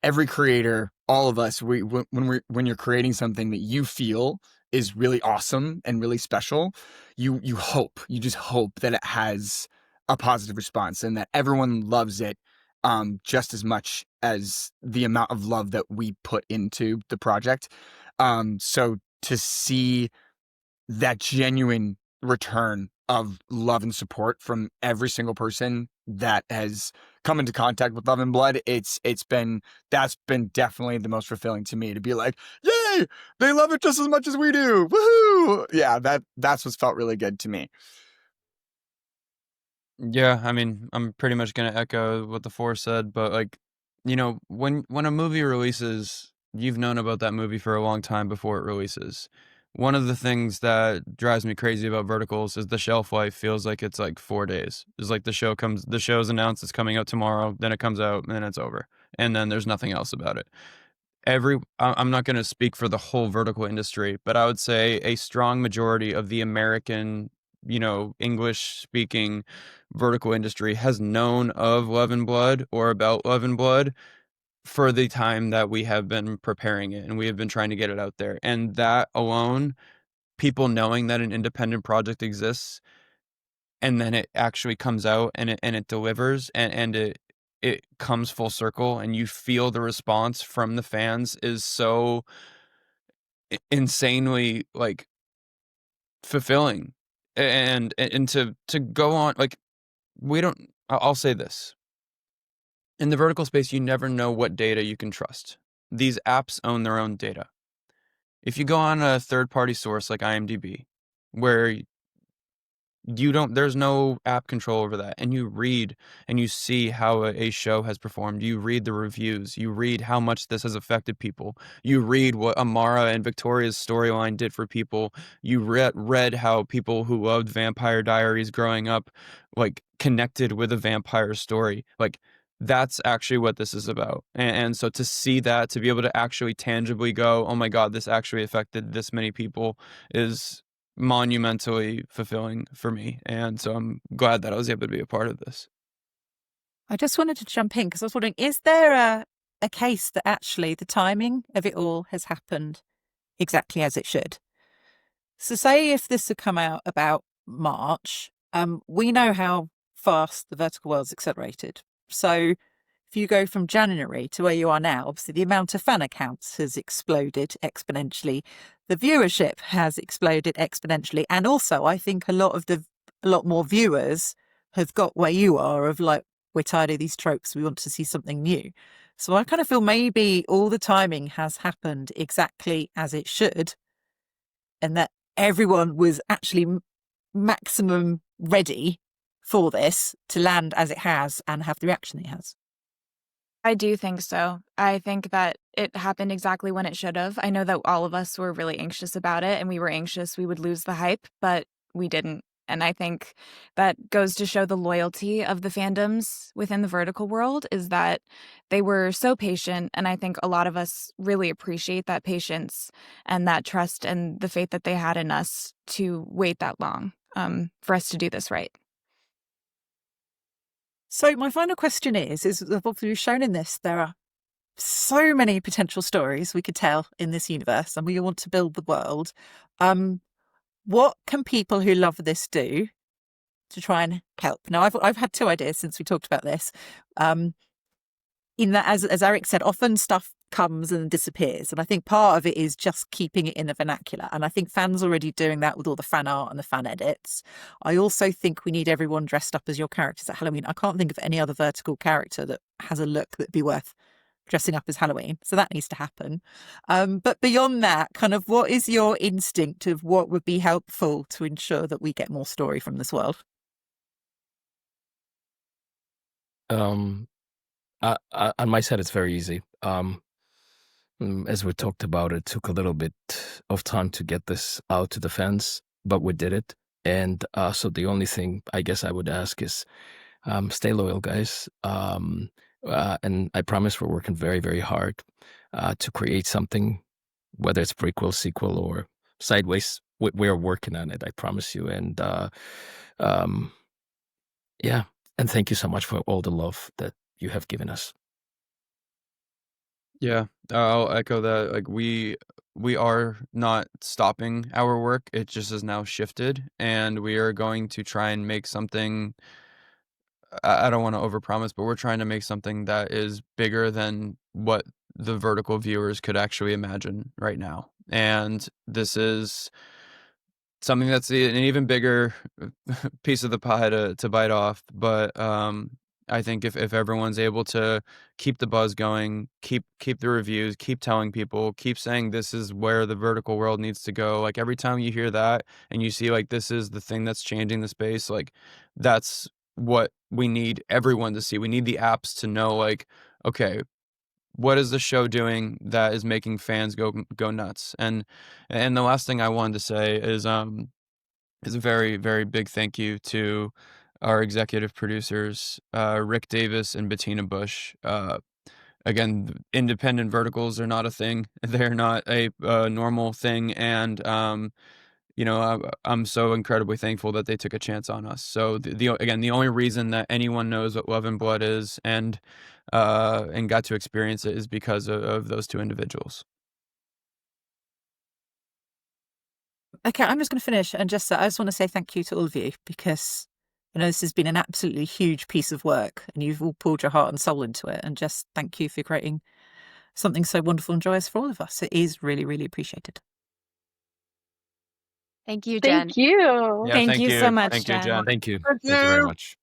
every creator, all of us, when you're creating something that you feel is really awesome and really special, you just hope that it has a positive response and that everyone loves it just as much as the amount of love that we put into the project. So to see that genuine return of love and support from every single person that has come into contact with Love and Blood, that's been definitely the most fulfilling to me, to be like, yay, they love it just as much as we do. Woohoo! Yeah, that's what's felt really good to me. Yeah, I mean, I'm pretty much gonna echo what the four said, but like, when a movie releases, you've known about that movie for a long time before it releases. One of the things that drives me crazy about verticals is the shelf life feels like it's like 4 days. It's like the show's announced it's coming out tomorrow, then it comes out, and then it's over. And then there's nothing else about it. I'm not going to speak for the whole vertical industry, but I would say a strong majority of the American, English speaking vertical industry has known of Love and Blood or about Love and Blood for the time that we have been preparing it and we have been trying to get it out there. And that alone, people knowing that an independent project exists and then it actually comes out and it delivers and it comes full circle and you feel the response from the fans is so insanely like fulfilling, and to go on like we don't. I'll say this: in the vertical space, you never know what data you can trust. These apps own their own data. If you go on a third-party source like IMDb, where there's no app control over that, and you read and you see how a show has performed, you read the reviews, you read how much this has affected people, you read what Amara and Victoria's storyline did for people, you read how people who loved Vampire Diaries growing up like connected with a vampire story. Like, that's actually what this is about. And so to see that, to be able to actually tangibly go, oh my God, this actually affected this many people, is monumentally fulfilling for me. And so I'm glad that I was able to be a part of this. I just wanted to jump in because I was wondering, is there a case that actually the timing of it all has happened exactly as it should? So say if this had come out about March, we know how fast the vertical world's accelerated. So if you go from January to where you are now, obviously the amount of fan accounts has exploded exponentially. The viewership has exploded exponentially. And also, I think a lot more viewers have got where you are of like, we're tired of these tropes. We want to see something new. So I kind of feel maybe all the timing has happened exactly as it should, and that everyone was actually maximum ready for this to land as it has and have the reaction it has. I do think so. I think that it happened exactly when it should have. I know that all of us were really anxious about it, and we were anxious we would lose the hype, but we didn't. And I think that goes to show the loyalty of the fandoms within the vertical world, is that they were so patient. And I think a lot of us really appreciate that patience and that trust and the faith that they had in us to wait that long for us to do this right. So my final question is obviously we've shown in this, there are so many potential stories we could tell in this universe, and we want to build the world. What can people who love this do to try and help? Now, I've had two ideas since we talked about this. In that, as Eric said, often stuff comes and disappears, and I think part of it is just keeping it in the vernacular. And I think fans are already doing that with all the fan art and the fan edits. I also think we need everyone dressed up as your characters at Halloween. I can't think of any other vertical character that has a look that'd be worth dressing up as Halloween. So that needs to happen. But beyond that, kind of what is your instinct of what would be helpful to ensure that we get more story from this world? On my side, it's very easy. As we talked about, it took a little bit of time to get this out to the fans, but we did it. And so the only thing I guess I would ask is stay loyal, guys. And I promise we're working very, very hard to create something, whether it's prequel, sequel, or sideways. We're working on it, I promise you. And yeah, and thank you so much for all the love that you have given us. Yeah, I'll echo that. Like we are not stopping our work. It just has now shifted, and we are going to try and make something. I don't want to overpromise, but we're trying to make something that is bigger than what the vertical viewers could actually imagine right now. And this is something that's an even bigger piece of the pie to bite off. But I think if everyone's able to keep the buzz going, keep the reviews, keep telling people, keep saying this is where the vertical world needs to go. Like every time you hear that and you see like this is the thing that's changing the space, like that's what we need everyone to see. We need the apps to know like, okay, what is the show doing that is making fans go nuts? And the last thing I wanted to say is a very, very big thank you to our executive producers, Rick Davis and Bettina Bush. Again, independent verticals are not a thing. They're not a normal thing. And, I'm so incredibly thankful that they took a chance on us. So the only reason that anyone knows what Love and Blood is and got to experience it is because of those two individuals. Okay, I'm just going to finish and I just want to say thank you to all of you, because this has been an absolutely huge piece of work and you've all poured your heart and soul into it, and just thank you for creating something so wonderful and joyous for all of us. It is really, really appreciated. Thank you, Jen. Thank you. Yeah, Thank you so much, Thank you, Jen. Jen. Thank you. Thank Thank you very you. much.